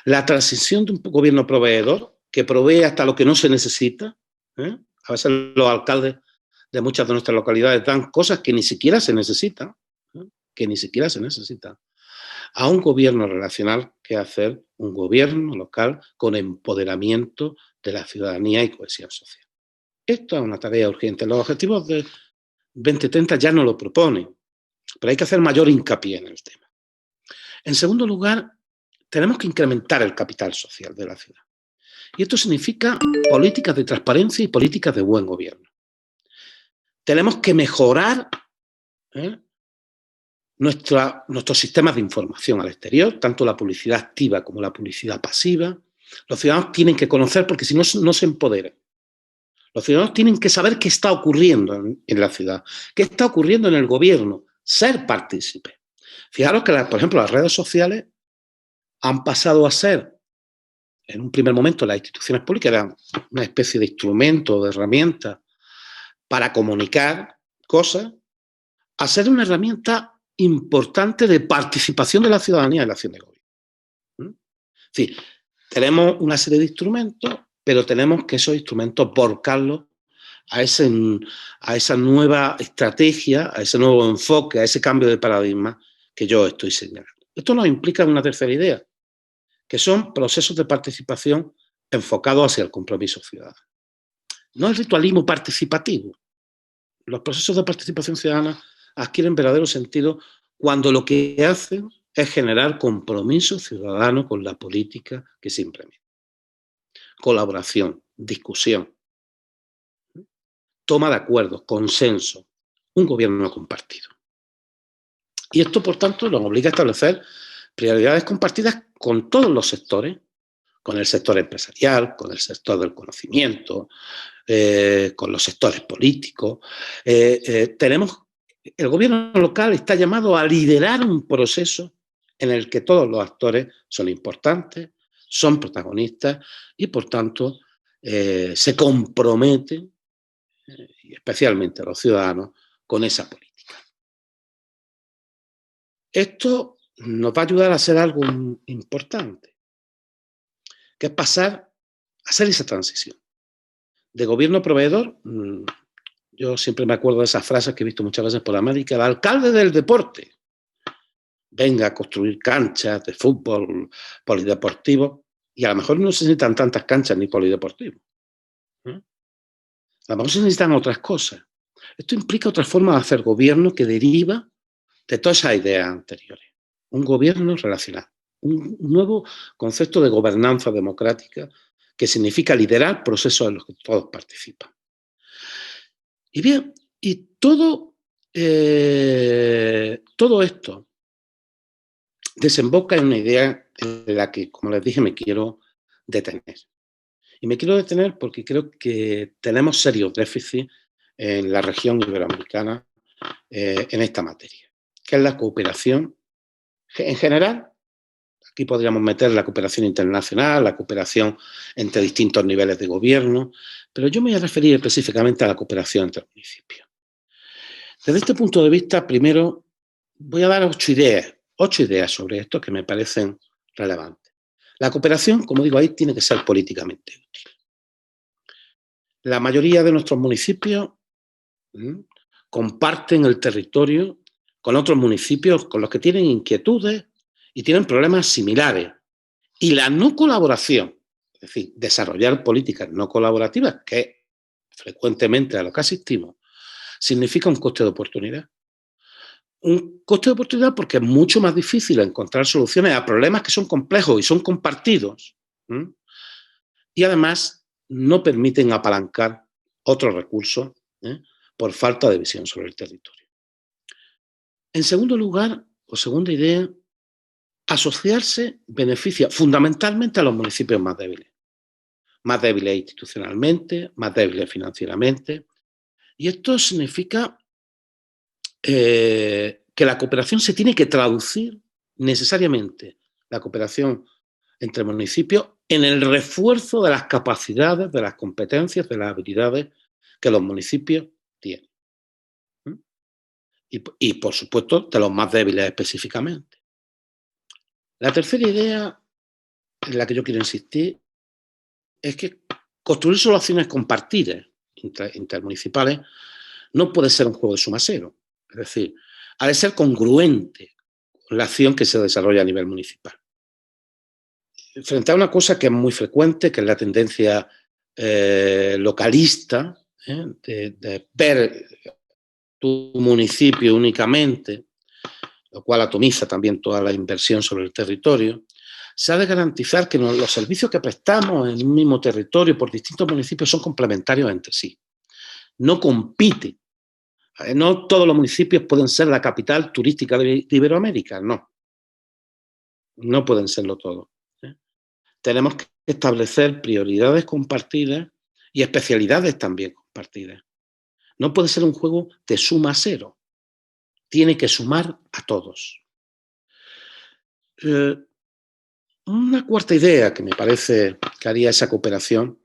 S2: la transición de un gobierno proveedor que provee hasta lo que no se necesita. A veces los alcaldes de muchas de nuestras localidades dan cosas que ni siquiera se necesitan, que ni siquiera se necesitan, a un gobierno relacional, que hacer un gobierno local con empoderamiento de la ciudadanía y cohesión social. Esto es una tarea urgente. Los objetivos de 2030 ya no lo proponen, pero hay que hacer mayor hincapié en el tema. En segundo lugar, tenemos que incrementar el capital social de la ciudad. Y esto significa políticas de transparencia y políticas de buen gobierno. Tenemos que mejorar nuestros sistemas de información al exterior, tanto la publicidad activa como la publicidad pasiva. Los ciudadanos tienen que conocer, porque si no, no se empoderan. Los ciudadanos tienen que saber qué está ocurriendo en la ciudad, qué está ocurriendo en el gobierno, ser partícipes. Fijaros que, por ejemplo, las redes sociales han pasado a ser, en un primer momento, las instituciones públicas eran una especie de instrumento, de herramienta para comunicar cosas, a ser una herramienta importante de participación de la ciudadanía en la acción de gobierno. Sí, tenemos una serie de instrumentos, pero tenemos que esos instrumentos volcarlos a esa nueva estrategia, a ese nuevo enfoque, a ese cambio de paradigma que yo estoy señalando. Esto nos implica una tercera idea, que son procesos de participación enfocados hacia el compromiso ciudadano. No el ritualismo participativo. Los procesos de participación ciudadana adquieren verdadero sentido cuando lo que hacen es generar compromiso ciudadano con la política que se implementa. Colaboración, discusión, toma de acuerdos, consenso, un gobierno compartido. Y esto, por tanto, nos obliga a establecer prioridades compartidas con todos los sectores, con el sector empresarial, con el sector del conocimiento, con los sectores políticos. El gobierno local está llamado a liderar un proceso en el que todos los actores son importantes, son protagonistas y, por tanto, se comprometen, y especialmente los ciudadanos, con esa política. Esto nos va a ayudar a hacer algo importante, que es pasar a hacer esa transición. De gobierno proveedor, yo siempre me acuerdo de esas frases que he visto muchas veces por América: el alcalde del deporte venga a construir canchas de fútbol, polideportivos, y a lo mejor no se necesitan tantas canchas ni polideportivos. A lo mejor se necesitan otras cosas. Esto implica otra forma de hacer gobierno que deriva de todas esas ideas anteriores. Un gobierno relacional, un nuevo concepto de gobernanza democrática que significa liderar procesos en los que todos participan. Y bien, y todo esto desemboca en una idea en la que, como les dije, me quiero detener. Y me quiero detener porque creo que tenemos serios déficits en la región iberoamericana en esta materia, que es la cooperación en general. Aquí podríamos meter la cooperación internacional, la cooperación entre distintos niveles de gobierno, pero yo me voy a referir específicamente a la cooperación entre municipios. Desde este punto de vista, primero voy a dar 8 ideas sobre esto que me parecen relevantes. La cooperación, como digo ahí, tiene que ser políticamente útil. La mayoría de nuestros municipios comparten el territorio con otros municipios con los que tienen inquietudes y tienen problemas similares. Y la no colaboración, es decir, desarrollar políticas no colaborativas, que frecuentemente a lo que asistimos, significa un coste de oportunidad. Un coste de oportunidad porque es mucho más difícil encontrar soluciones a problemas que son complejos y son compartidos. Y además no permiten apalancar otros recursos por falta de visión sobre el territorio. En segundo lugar, o segunda idea, asociarse beneficia fundamentalmente a los municipios más débiles institucionalmente, más débiles financieramente. Y esto significa que la cooperación se tiene que traducir necesariamente, la cooperación entre municipios, en el refuerzo de las capacidades, de las competencias, de las habilidades que los municipios tienen. y, por supuesto, de los más débiles específicamente. La tercera idea en la que yo quiero insistir es que construir soluciones compartidas intermunicipales no puede ser un juego de suma cero. Es decir, ha de ser congruente con la acción que se desarrolla a nivel municipal. Frente a una cosa que es muy frecuente, que es la tendencia localista, de ver tu municipio únicamente, lo cual atomiza también toda la inversión sobre el territorio, se ha de garantizar que los servicios que prestamos en un mismo territorio por distintos municipios son complementarios entre sí. No compiten. No todos los municipios pueden ser la capital turística de Iberoamérica, no. No pueden serlo todos. Tenemos que establecer prioridades compartidas y especialidades también compartidas. No puede ser un juego de suma cero. Tiene que sumar a todos. Una cuarta idea que me parece que haría esa cooperación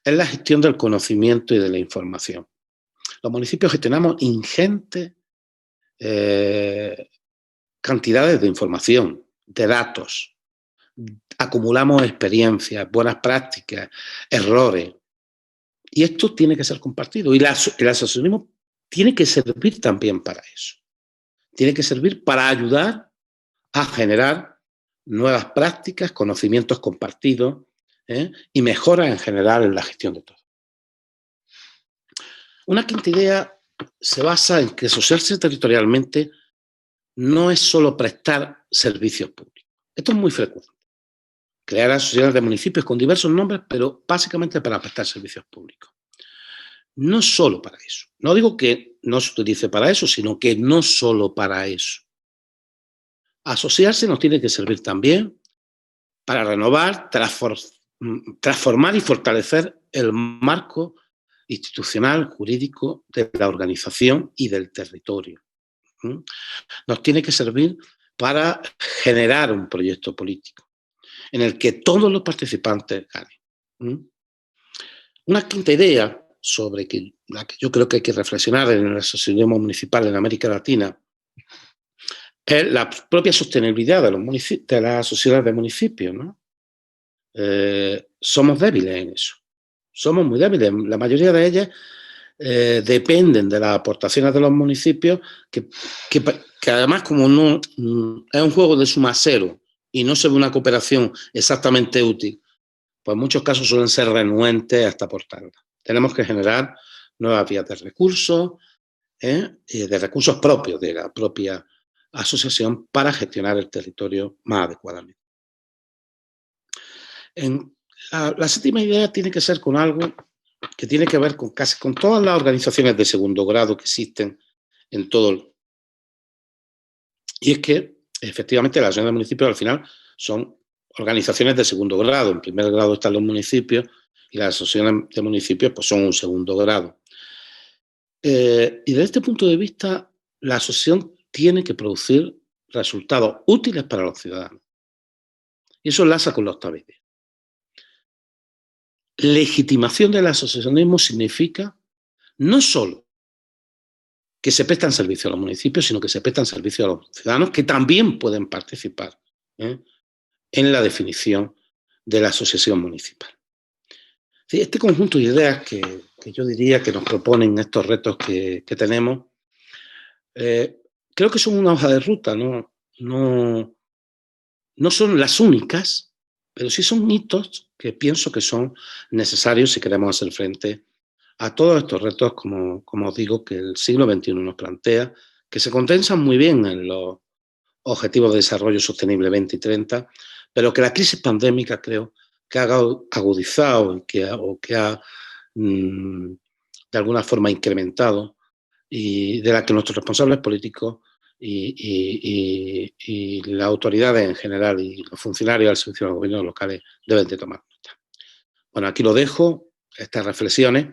S2: es la gestión del conocimiento y de la información. Los municipios gestionamos ingentes cantidades de información, de datos. Acumulamos experiencias, buenas prácticas, errores. Y esto tiene que ser compartido. Y el asociacionismo tiene que servir también para eso. Tiene que servir para ayudar a generar nuevas prácticas, conocimientos compartidos y mejoras en general en la gestión de todo. Una quinta idea se basa en que asociarse territorialmente no es solo prestar servicios públicos. Esto es muy frecuente. Crear asociaciones de municipios con diversos nombres, pero básicamente para prestar servicios públicos. No solo para eso. No digo que no se utilice para eso, sino que no solo para eso. Asociarse nos tiene que servir también para renovar, transformar y fortalecer el marco institucional, jurídico de la organización y del territorio. Nos tiene que servir para generar un proyecto político en el que todos los participantes ganen. Una quinta idea sobre la que yo creo que hay que reflexionar en el asociacionismo municipal en América Latina es la propia sostenibilidad de las sociedades de municipios, ¿no? Somos débiles en eso. Somos muy débiles. La mayoría de ellas dependen de las aportaciones de los municipios, que además, como no es un juego de suma cero y no se ve una cooperación exactamente útil, pues en muchos casos suelen ser renuentes hasta aportarla. Tenemos que generar nuevas vías de recursos propios de la propia asociación para gestionar el territorio más adecuadamente. La séptima idea tiene que ser con algo que tiene que ver con casi con todas las organizaciones de segundo grado que existen en todo el... Y es que, efectivamente, las asociaciones de municipios al final son organizaciones de segundo grado. En primer grado están los municipios y las asociaciones de municipios pues, son un segundo grado. Y desde este punto de vista, la asociación tiene que producir resultados útiles para los ciudadanos. Y eso enlaza con la octava idea. Legitimación del asociacionismo significa no solo que se prestan servicios a los municipios, sino que se prestan servicios a los ciudadanos que también pueden participar en la definición de la asociación municipal. Este conjunto de ideas que yo diría que nos proponen estos retos que tenemos, creo que son una hoja de ruta, no son las únicas, pero sí son hitos que pienso que son necesarios si queremos hacer frente a todos estos retos, como os digo, que el siglo XXI nos plantea, que se condensan muy bien en los Objetivos de Desarrollo Sostenible 2030, pero que la crisis pandémica creo que ha agudizado y que ha de alguna forma incrementado, y de la que nuestros responsables políticos y las autoridades en general y los funcionarios al servicio de los gobiernos locales deben de tomar nota. Bueno, aquí lo dejo, estas reflexiones,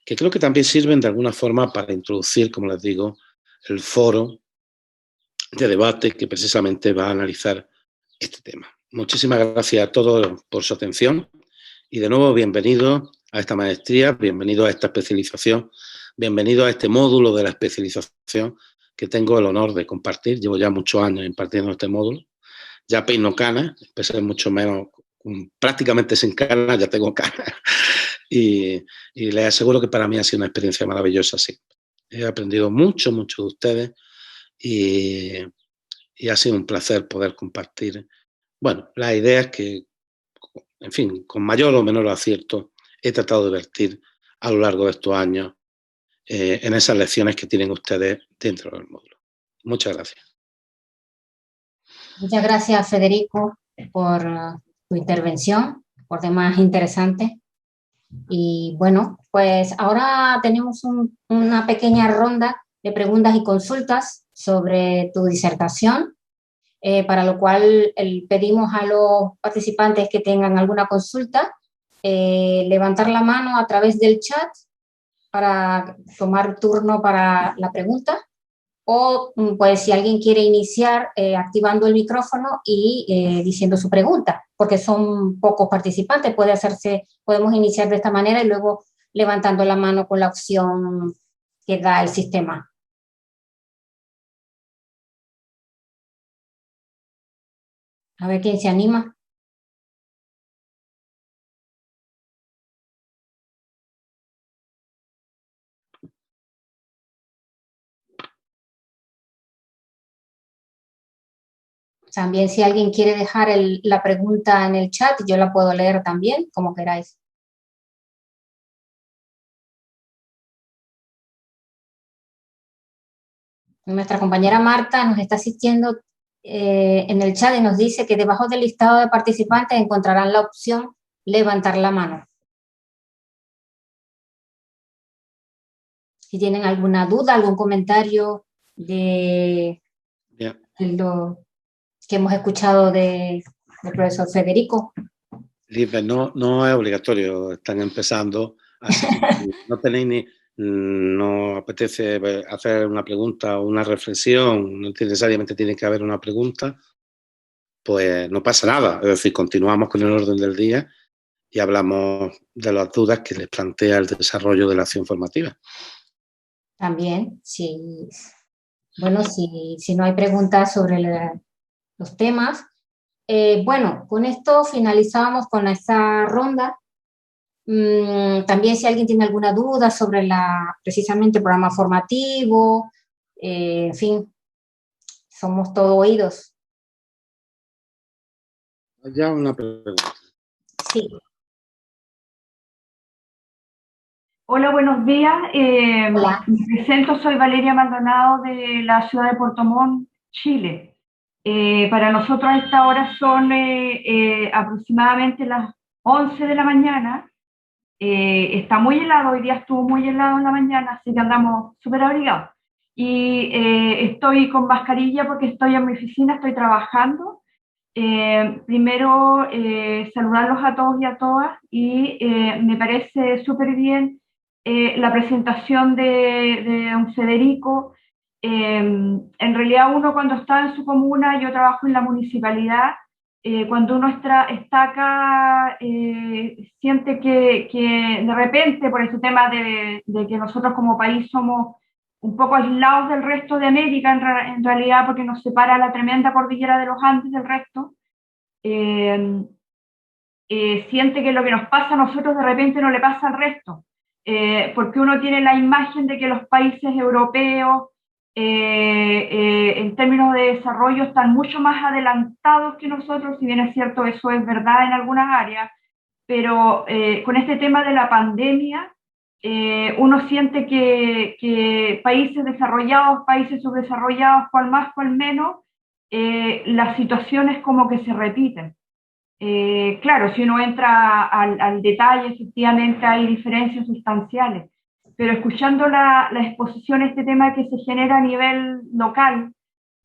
S2: que creo que también sirven de alguna forma para introducir, como les digo, el foro de debate que precisamente va a analizar este tema. Muchísimas gracias a todos por su atención y de nuevo bienvenidos a esta maestría, bienvenidos a esta especialización, bienvenidos a este módulo de la especialización que tengo el honor de compartir. Llevo ya muchos años impartiendo este módulo. Ya peino canas, empecé mucho menos, prácticamente sin canas, ya tengo canas. Y les aseguro que para mí ha sido una experiencia maravillosa, sí. He aprendido mucho, mucho de ustedes y ha sido un placer poder compartir, bueno, las ideas que, en fin, con mayor o menor acierto, he tratado de vertir a lo largo de estos años en esas lecciones que tienen ustedes dentro del módulo. Muchas gracias.
S1: Muchas gracias, Federico, por tu intervención, por demás interesante. Y bueno, pues ahora tenemos una pequeña ronda de preguntas y consultas sobre tu disertación, para lo cual pedimos a los participantes que tengan alguna consulta, levantar la mano a través del chat para tomar turno para la pregunta, o pues si alguien quiere iniciar activando el micrófono y diciendo su pregunta, porque son pocos participantes, podemos iniciar de esta manera y luego levantando la mano con la opción que da el sistema. A ver quién se anima. También si alguien quiere dejar la pregunta en el chat, yo la puedo leer también, como queráis. Nuestra compañera Marta nos está asistiendo en el chat y nos dice que debajo del listado de participantes encontrarán la opción levantar la mano. Si tienen alguna duda, algún comentario de lo que hemos escuchado del profesor Federico.
S2: Lisbeth, no es obligatorio, están empezando, así que no tenéis no apetece hacer una pregunta o una reflexión, no necesariamente tiene que haber una pregunta, pues no pasa nada. Es decir, continuamos con el orden del día y hablamos de las dudas que les plantea el desarrollo de la acción formativa.
S1: También, sí. Bueno, si no hay preguntas sobre los temas. Bueno, con esto finalizábamos con esta ronda. También si alguien tiene alguna duda sobre precisamente el programa formativo, en fin, somos todo oídos.
S2: Ya una pregunta.
S1: Sí.
S5: Hola, buenos días.
S1: Hola.
S5: Me presento, soy Valeria Maldonado de la ciudad de Puerto Montt, Chile. Para nosotros a esta hora son aproximadamente las 11 de la mañana. Está muy helado, hoy día estuvo muy helado en la mañana, así que andamos súper abrigados. Y estoy con mascarilla porque estoy en mi oficina, estoy trabajando. Primero, saludarlos a todos y a todas, y me parece súper bien la presentación de don Federico. En realidad uno cuando está en su comuna, yo trabajo en la municipalidad, cuando uno está acá, siente que de repente, por este tema de que nosotros como país somos un poco aislados del resto de América, en realidad, porque nos separa la tremenda cordillera de los Andes del resto, siente que lo que nos pasa a nosotros de repente no le pasa al resto, porque uno tiene la imagen de que los países europeos, en términos de desarrollo, están mucho más adelantados que nosotros, si bien es cierto, eso es verdad en algunas áreas, pero con este tema de la pandemia, uno siente que países desarrollados, países subdesarrollados, cual más, cual menos, las situaciones como que se repiten. Claro, si uno entra al detalle, efectivamente hay diferencias sustanciales, pero escuchando la exposición, este tema que se genera a nivel local,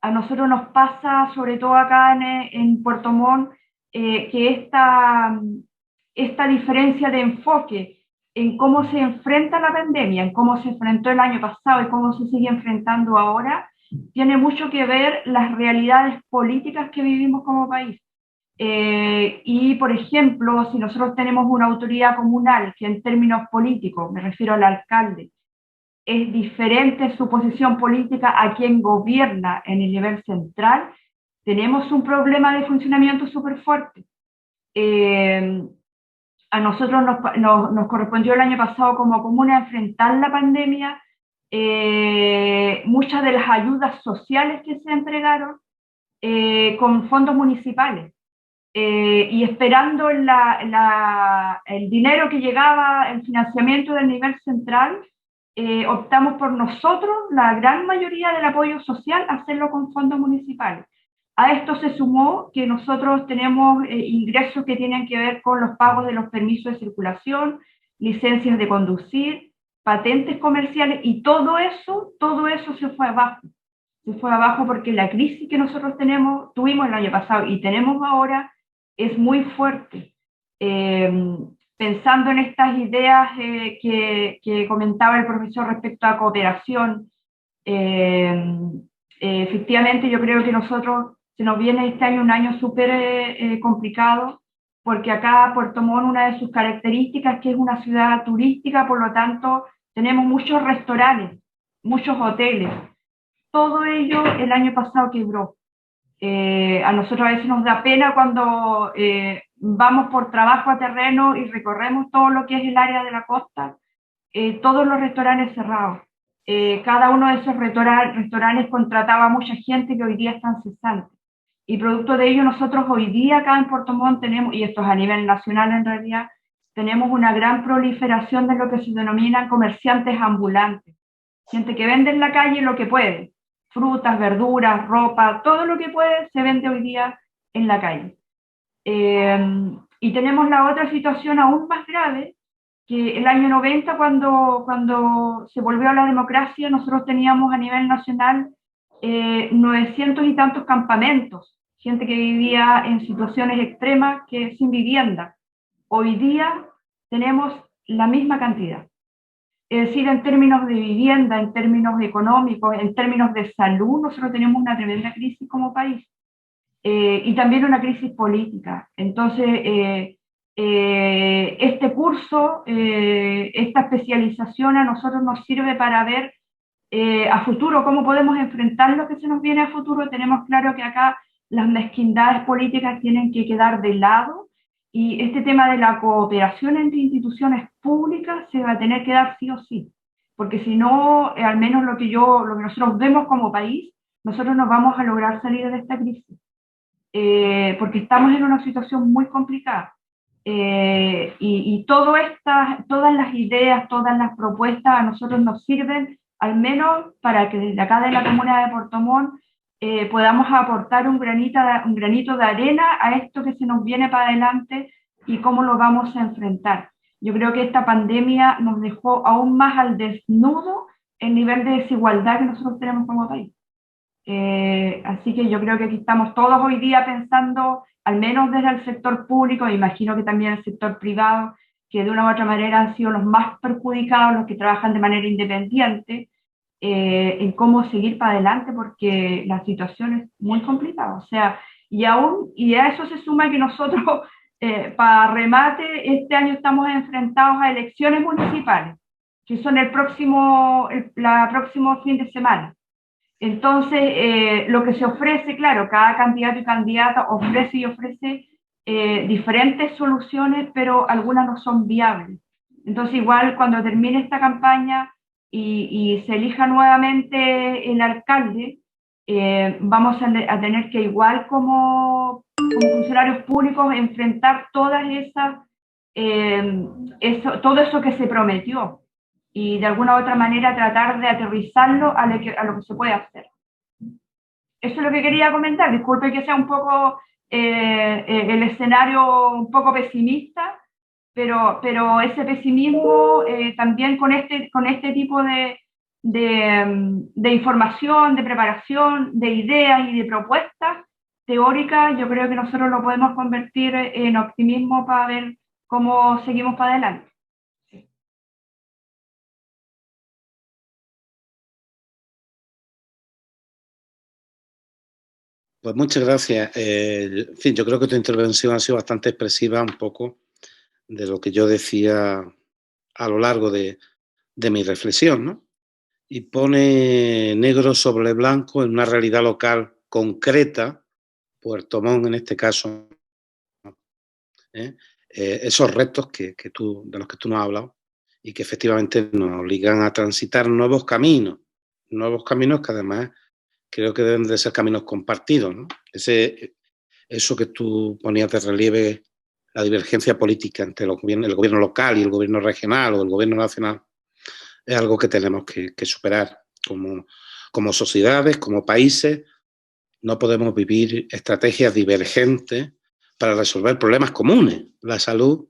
S5: a nosotros nos pasa, sobre todo acá en Puerto Montt, que esta diferencia de enfoque en cómo se enfrenta la pandemia, en cómo se enfrentó el año pasado y cómo se sigue enfrentando ahora, tiene mucho que ver las realidades políticas que vivimos como país. Y, por ejemplo, si nosotros tenemos una autoridad comunal que en términos políticos, me refiero al alcalde, es diferente su posición política a quien gobierna en el nivel central, tenemos un problema de funcionamiento súper fuerte. A nosotros nos correspondió el año pasado como comuna enfrentar la pandemia, muchas de las ayudas sociales que se entregaron con fondos municipales. Y esperando el dinero que llegaba, el financiamiento del nivel central, optamos por nosotros, la gran mayoría del apoyo social, hacerlo con fondos municipales. A esto se sumó que nosotros tenemos ingresos que tienen que ver con los pagos de los permisos de circulación, licencias de conducir, patentes comerciales, y todo eso se fue abajo. Se fue abajo porque la crisis que nosotros tuvimos el año pasado y tenemos ahora es muy fuerte. Pensando en estas ideas que comentaba el profesor respecto a cooperación, efectivamente yo creo que se nos viene este año un año súper complicado, porque acá Puerto Montt, una de sus características es que es una ciudad turística, por lo tanto tenemos muchos restaurantes, muchos hoteles. Todo ello el año pasado quebró. A nosotros a veces nos da pena cuando vamos por trabajo a terreno y recorremos todo lo que es el área de la costa, todos los restaurantes cerrados. Cada uno de esos restaurantes contrataba a mucha gente que hoy día están cesantes. Y producto de ello nosotros hoy día acá en Puerto Montt tenemos, y esto es a nivel nacional en realidad, tenemos una gran proliferación de lo que se denominan comerciantes ambulantes. Gente que vende en la calle lo que puede. Frutas, verduras, ropa, todo lo que puede se vende hoy día en la calle. Y tenemos la otra situación aún más grave, que el año 90, cuando se volvió a la democracia, nosotros teníamos a nivel nacional 900 y tantos campamentos, gente que vivía en situaciones extremas, que sin vivienda. Hoy día tenemos la misma cantidad. Es decir, en términos de vivienda, en términos económicos, en términos de salud, nosotros tenemos una tremenda crisis como país, y también una crisis política. Entonces, este curso, esta especialización a nosotros nos sirve para ver a futuro cómo podemos enfrentar lo que se nos viene a futuro. Tenemos claro que acá las mezquindades políticas tienen que quedar de lado, y este tema de la cooperación entre instituciones públicas se va a tener que dar sí o sí, porque si no, al menos lo que nosotros vemos como país, nosotros no vamos a lograr salir de esta crisis, porque estamos en una situación muy complicada. Y todas las ideas, todas las propuestas a nosotros nos sirven, al menos para que desde acá de la comuna de Puerto Montt podamos aportar un granito de arena a esto que se nos viene para adelante y cómo lo vamos a enfrentar. Yo creo que esta pandemia nos dejó aún más al desnudo el nivel de desigualdad que nosotros tenemos como país. Así que yo creo que aquí estamos todos hoy día pensando, al menos desde el sector público, imagino que también el sector privado, que de una u otra manera han sido los más perjudicados, los que trabajan de manera independiente, en cómo seguir para adelante, porque la situación es muy complicada. O sea, y a eso se suma que nosotros, para remate, este año estamos enfrentados a elecciones municipales, que son el próximo fin de semana. Entonces, lo que se ofrece, claro, cada candidato y candidata ofrece y ofrece diferentes soluciones, pero algunas no son viables. Entonces, igual cuando termine esta campaña y se elija nuevamente el alcalde, vamos a tener que, igual como funcionarios públicos, enfrentar todas todo eso que se prometió, y de alguna u otra manera tratar de aterrizarlo a lo que se puede hacer. Eso es lo que quería comentar. Disculpe que sea un poco el escenario un poco pesimista, pero ese pesimismo también con este tipo de información, de preparación, de ideas y de propuestas teóricas, yo creo que nosotros lo podemos convertir en optimismo para ver cómo seguimos para adelante.
S2: Pues muchas gracias. En fin, yo creo que tu intervención ha sido bastante expresiva un poco de lo que yo decía a lo largo de mi reflexión, ¿no? y pone negro sobre blanco en una realidad local concreta, Puerto Montt en este caso, esos retos de los que tú nos has hablado y que efectivamente nos obligan a transitar nuevos caminos que además creo que deben de ser caminos compartidos, ¿no? Eso que tú ponías de relieve, la divergencia política entre el gobierno local y el gobierno regional o el gobierno nacional, es algo que tenemos que superar como sociedades, como países. No podemos vivir estrategias divergentes para resolver problemas comunes. La salud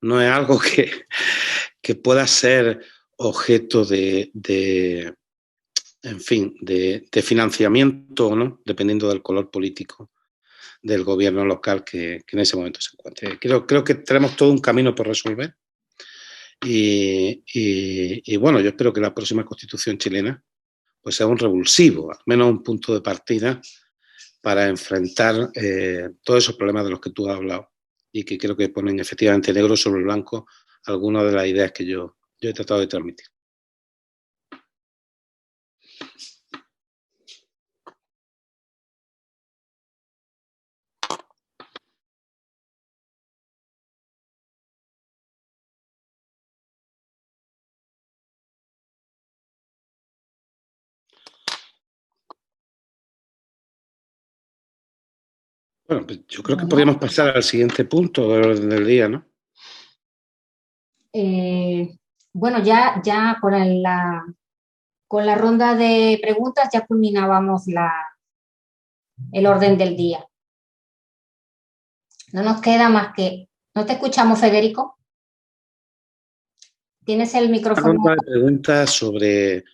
S2: no es algo que pueda ser objeto de financiamiento, ¿no? Dependiendo del color político del gobierno local que en ese momento se encuentre. Creo que tenemos todo un camino por resolver y bueno, yo espero que la próxima Constitución chilena pues sea un revulsivo, al menos un punto de partida para enfrentar todos esos problemas de los que tú has hablado y que creo que ponen efectivamente negro sobre blanco algunas de las ideas que yo he tratado de transmitir. Bueno, pues yo creo que podríamos pasar al siguiente punto del orden del día, ¿no?
S1: Bueno, ya con la ronda de preguntas ya culminábamos el orden del día. No nos queda más que... ¿No te escuchamos, Federico? ¿Tienes el micrófono?
S2: Una ronda de preguntas sobre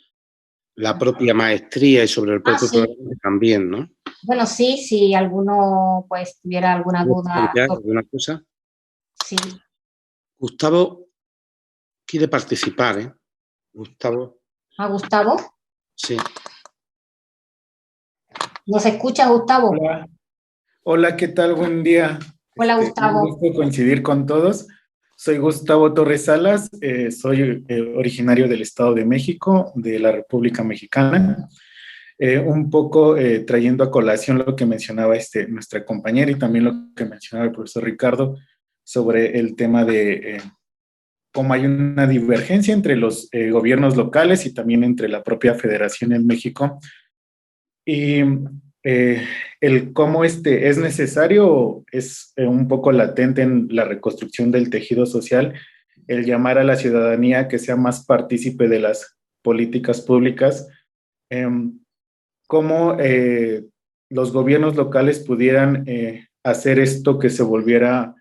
S2: la propia maestría y sobre el propio programa también, ¿no?
S1: Bueno, sí, si alguno pues tuviera alguna duda.
S2: ¿Alguna cosa?
S1: Sí.
S2: Gustavo quiere participar, ¿eh? Gustavo.
S1: ¿A Gustavo?
S2: Sí.
S1: ¿Nos escucha, Gustavo?
S6: Hola. Hola, ¿qué tal? Buen día.
S1: Hola, Gustavo.
S6: Un gusto coincidir con todos. Soy Gustavo Torres Salas, soy originario del Estado de México, de la República Mexicana. Un poco trayendo a colación lo que mencionaba nuestra compañera y también lo que mencionaba el profesor Ricardo sobre el tema de cómo hay una divergencia entre los gobiernos locales y también entre la propia federación en México. Y el cómo es necesario, es un poco latente en la reconstrucción del tejido social, el llamar a la ciudadanía que sea más partícipe de las políticas públicas, cómo los gobiernos locales pudieran hacer esto que se volviera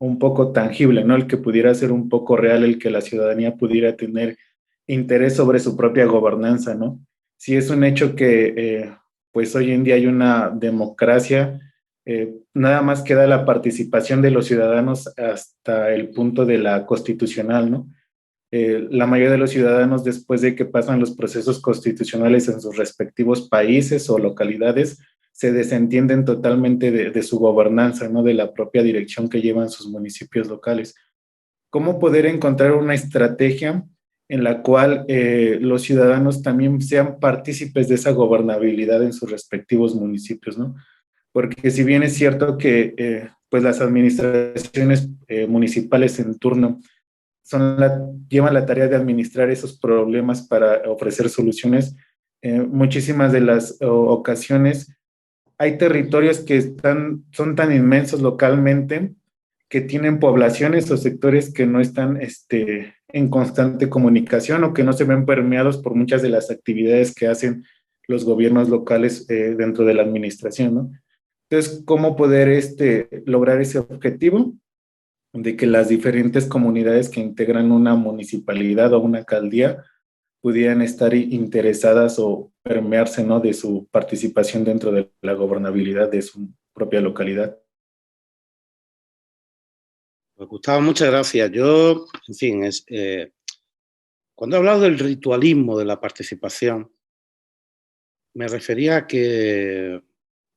S6: un poco tangible, ¿no? El que pudiera ser un poco real, el que la ciudadanía pudiera tener interés sobre su propia gobernanza, ¿no? Si es un hecho que pues hoy en día hay una democracia, nada más queda la participación de los ciudadanos hasta el punto de la constitucional, ¿no? La mayoría de los ciudadanos, después de que pasan los procesos constitucionales en sus respectivos países o localidades, se desentienden totalmente de su gobernanza, ¿no? De la propia dirección que llevan sus municipios locales. ¿Cómo poder encontrar una estrategia en la cual los ciudadanos también sean partícipes de esa gobernabilidad en sus respectivos municipios, ¿no? Porque si bien es cierto que pues las administraciones municipales en turno llevan la tarea de administrar esos problemas para ofrecer soluciones, muchísimas de las ocasiones hay territorios que son tan inmensos localmente que tienen poblaciones o sectores que no están en constante comunicación o que no se ven permeados por muchas de las actividades que hacen los gobiernos locales dentro de la administración, ¿no? Entonces, ¿cómo poder lograr ese objetivo de que las diferentes comunidades que integran una municipalidad o una alcaldía pudieran estar interesadas o permearse, ¿no? De su participación dentro de la gobernabilidad de su propia localidad?
S2: Pues Gustavo, muchas gracias. Yo, en fin, cuando he hablado del ritualismo de la participación, me refería a que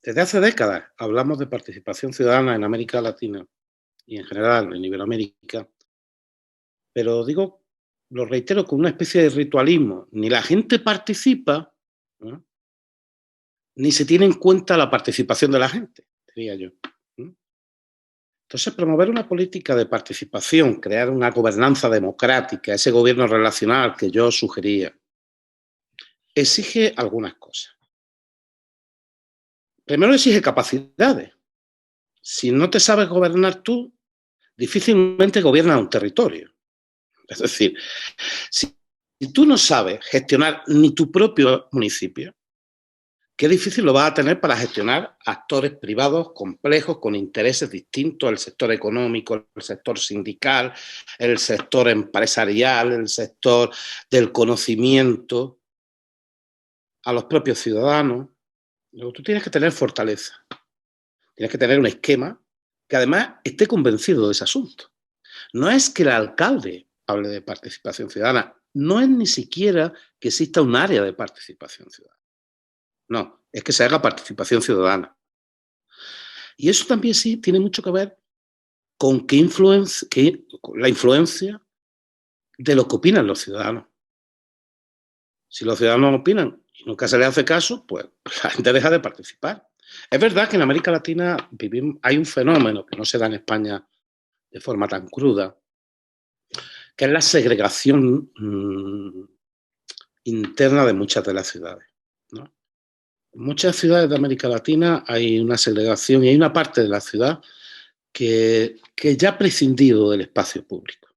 S2: desde hace décadas hablamos de participación ciudadana en América Latina y en general en Iberoamérica, pero digo lo reitero, con una especie de ritualismo. Ni la gente participa, ¿no?, ni se tiene en cuenta la participación de la gente, diría yo. Entonces, promover una política de participación, crear una gobernanza democrática, ese gobierno relacional que yo sugería, exige algunas cosas. Primero, exige capacidades. Si no te sabes gobernar tú, difícilmente gobiernas un territorio. Es decir, si tú no sabes gestionar ni tu propio municipio, qué difícil lo vas a tener para gestionar actores privados complejos con intereses distintos, el sector económico, el sector sindical, el sector empresarial, el sector del conocimiento, a los propios ciudadanos. Luego, tú tienes que tener fortaleza, tienes que tener un esquema que además esté convencido de ese asunto. No es que el alcalde hable de participación ciudadana, no es ni siquiera que exista un área de participación ciudadana. No, es que se haga participación ciudadana. Y eso también sí tiene mucho que ver con la influencia de lo que opinan los ciudadanos. Si los ciudadanos opinan y nunca se les hace caso, pues la gente deja de participar. Es verdad que en América Latina hay un fenómeno que no se da en España de forma tan cruda, que es la segregación interna de muchas de las ciudades, ¿no? En muchas ciudades de América Latina hay una segregación y hay una parte de la ciudad que ya ha prescindido del espacio público,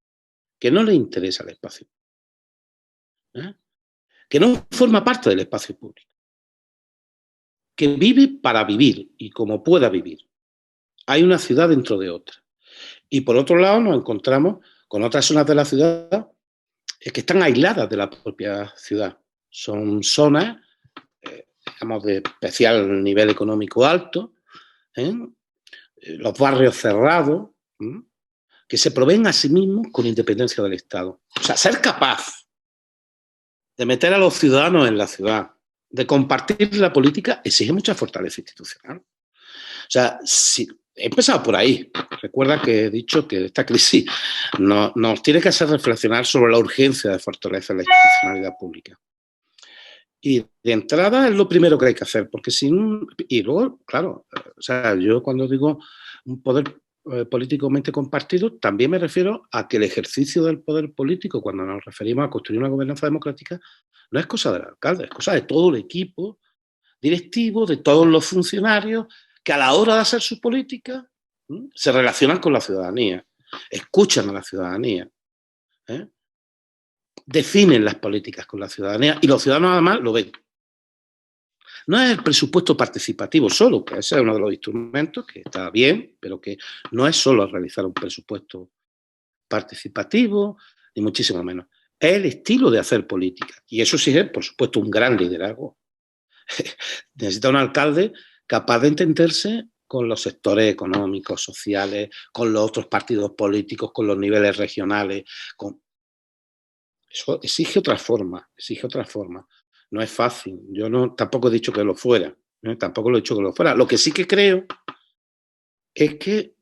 S2: que no le interesa el espacio público, ¿eh?, que no forma parte del espacio público, que vive para vivir y como pueda vivir. Hay una ciudad dentro de otra. Y por otro lado nos encontramos con otras zonas de la ciudad que están aisladas de la propia ciudad. Son zonas, digamos, de especial nivel económico alto, los barrios cerrados, que se proveen a sí mismos con independencia del Estado. O sea, ser capaz de meter a los ciudadanos en la ciudad, de compartir la política, exige mucha fortaleza institucional. O sea, si he empezado por ahí. Recuerda que he dicho que esta crisis nos tiene que hacer reflexionar sobre la urgencia de fortalecer la institucionalidad pública. Y de entrada es lo primero que hay que hacer, porque y luego, claro, o sea, yo cuando digo un poder políticamente compartido, también me refiero a que el ejercicio del poder político, cuando nos referimos a construir una gobernanza democrática, no es cosa del alcalde, es cosa de todo el equipo directivo, de todos los funcionarios, que a la hora de hacer su política se relacionan con la ciudadanía, escuchan a la ciudadanía, definen las políticas con la ciudadanía y los ciudadanos además lo ven. No es el presupuesto participativo solo, que ese es uno de los instrumentos que está bien, pero que no es solo realizar un presupuesto participativo, ni muchísimo menos. Es el estilo de hacer política. Y eso sí es, por supuesto, un gran liderazgo. Necesita un alcalde capaz de entenderse con los sectores económicos, sociales, con los otros partidos políticos, con los niveles regionales. Eso exige otra forma, No es fácil. Yo tampoco he dicho que lo fuera. Tampoco lo he dicho que lo fuera. Lo que sí que creo es que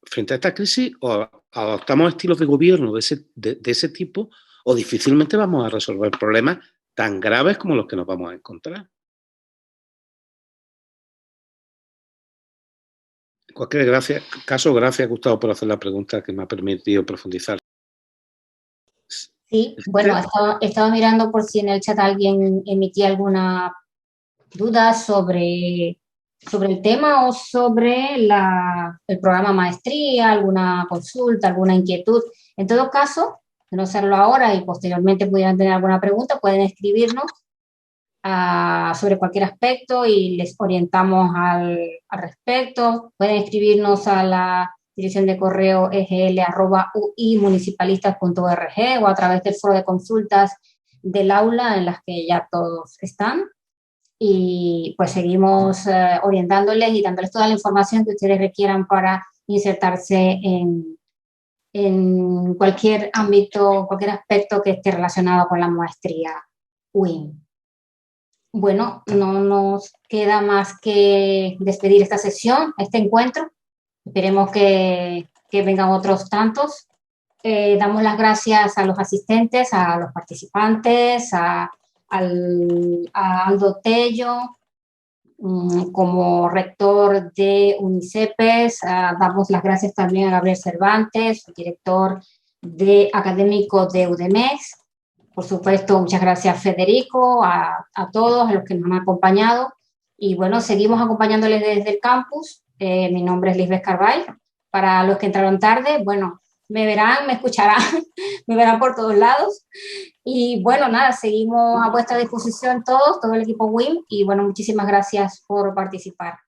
S2: frente a esta crisis o adoptamos estilos de gobierno de ese tipo o difícilmente vamos a resolver problemas tan graves como los que nos vamos a encontrar. En cualquier caso, gracias, Gustavo, por hacer la pregunta que me ha permitido profundizar.
S1: Sí, bueno, estaba mirando por si en el chat alguien emitía alguna duda sobre el tema o sobre el programa maestría, alguna consulta, alguna inquietud. En todo caso, de no hacerlo ahora y posteriormente pudieran tener alguna pregunta, pueden escribirnos sobre cualquier aspecto y les orientamos al respecto. Pueden escribirnos a la dirección de correo egl@uimunicipalistas.org o a través del foro de consultas del aula en las que ya todos están. Y pues seguimos orientándoles y dándoles toda la información que ustedes requieran para insertarse en cualquier ámbito, cualquier aspecto que esté relacionado con la maestría UIM. Bueno, no nos queda más que despedir esta sesión, este encuentro. Esperemos que vengan otros tantos damos las gracias a los asistentes, a los participantes, a Aldo Tello, como rector de UNICEPES. Damos las gracias también a Gabriel Cervantes, director académico de UDEMEX. Por supuesto, muchas gracias Federico, a todos los que nos han acompañado. Y bueno, seguimos acompañándoles desde el campus. Mi nombre es Lisbeth Carbay. Para los que entraron tarde, bueno, me verán, me escucharán, me verán por todos lados. Y bueno, nada, seguimos a vuestra disposición todos, todo el equipo WIM. Y bueno, muchísimas gracias por participar.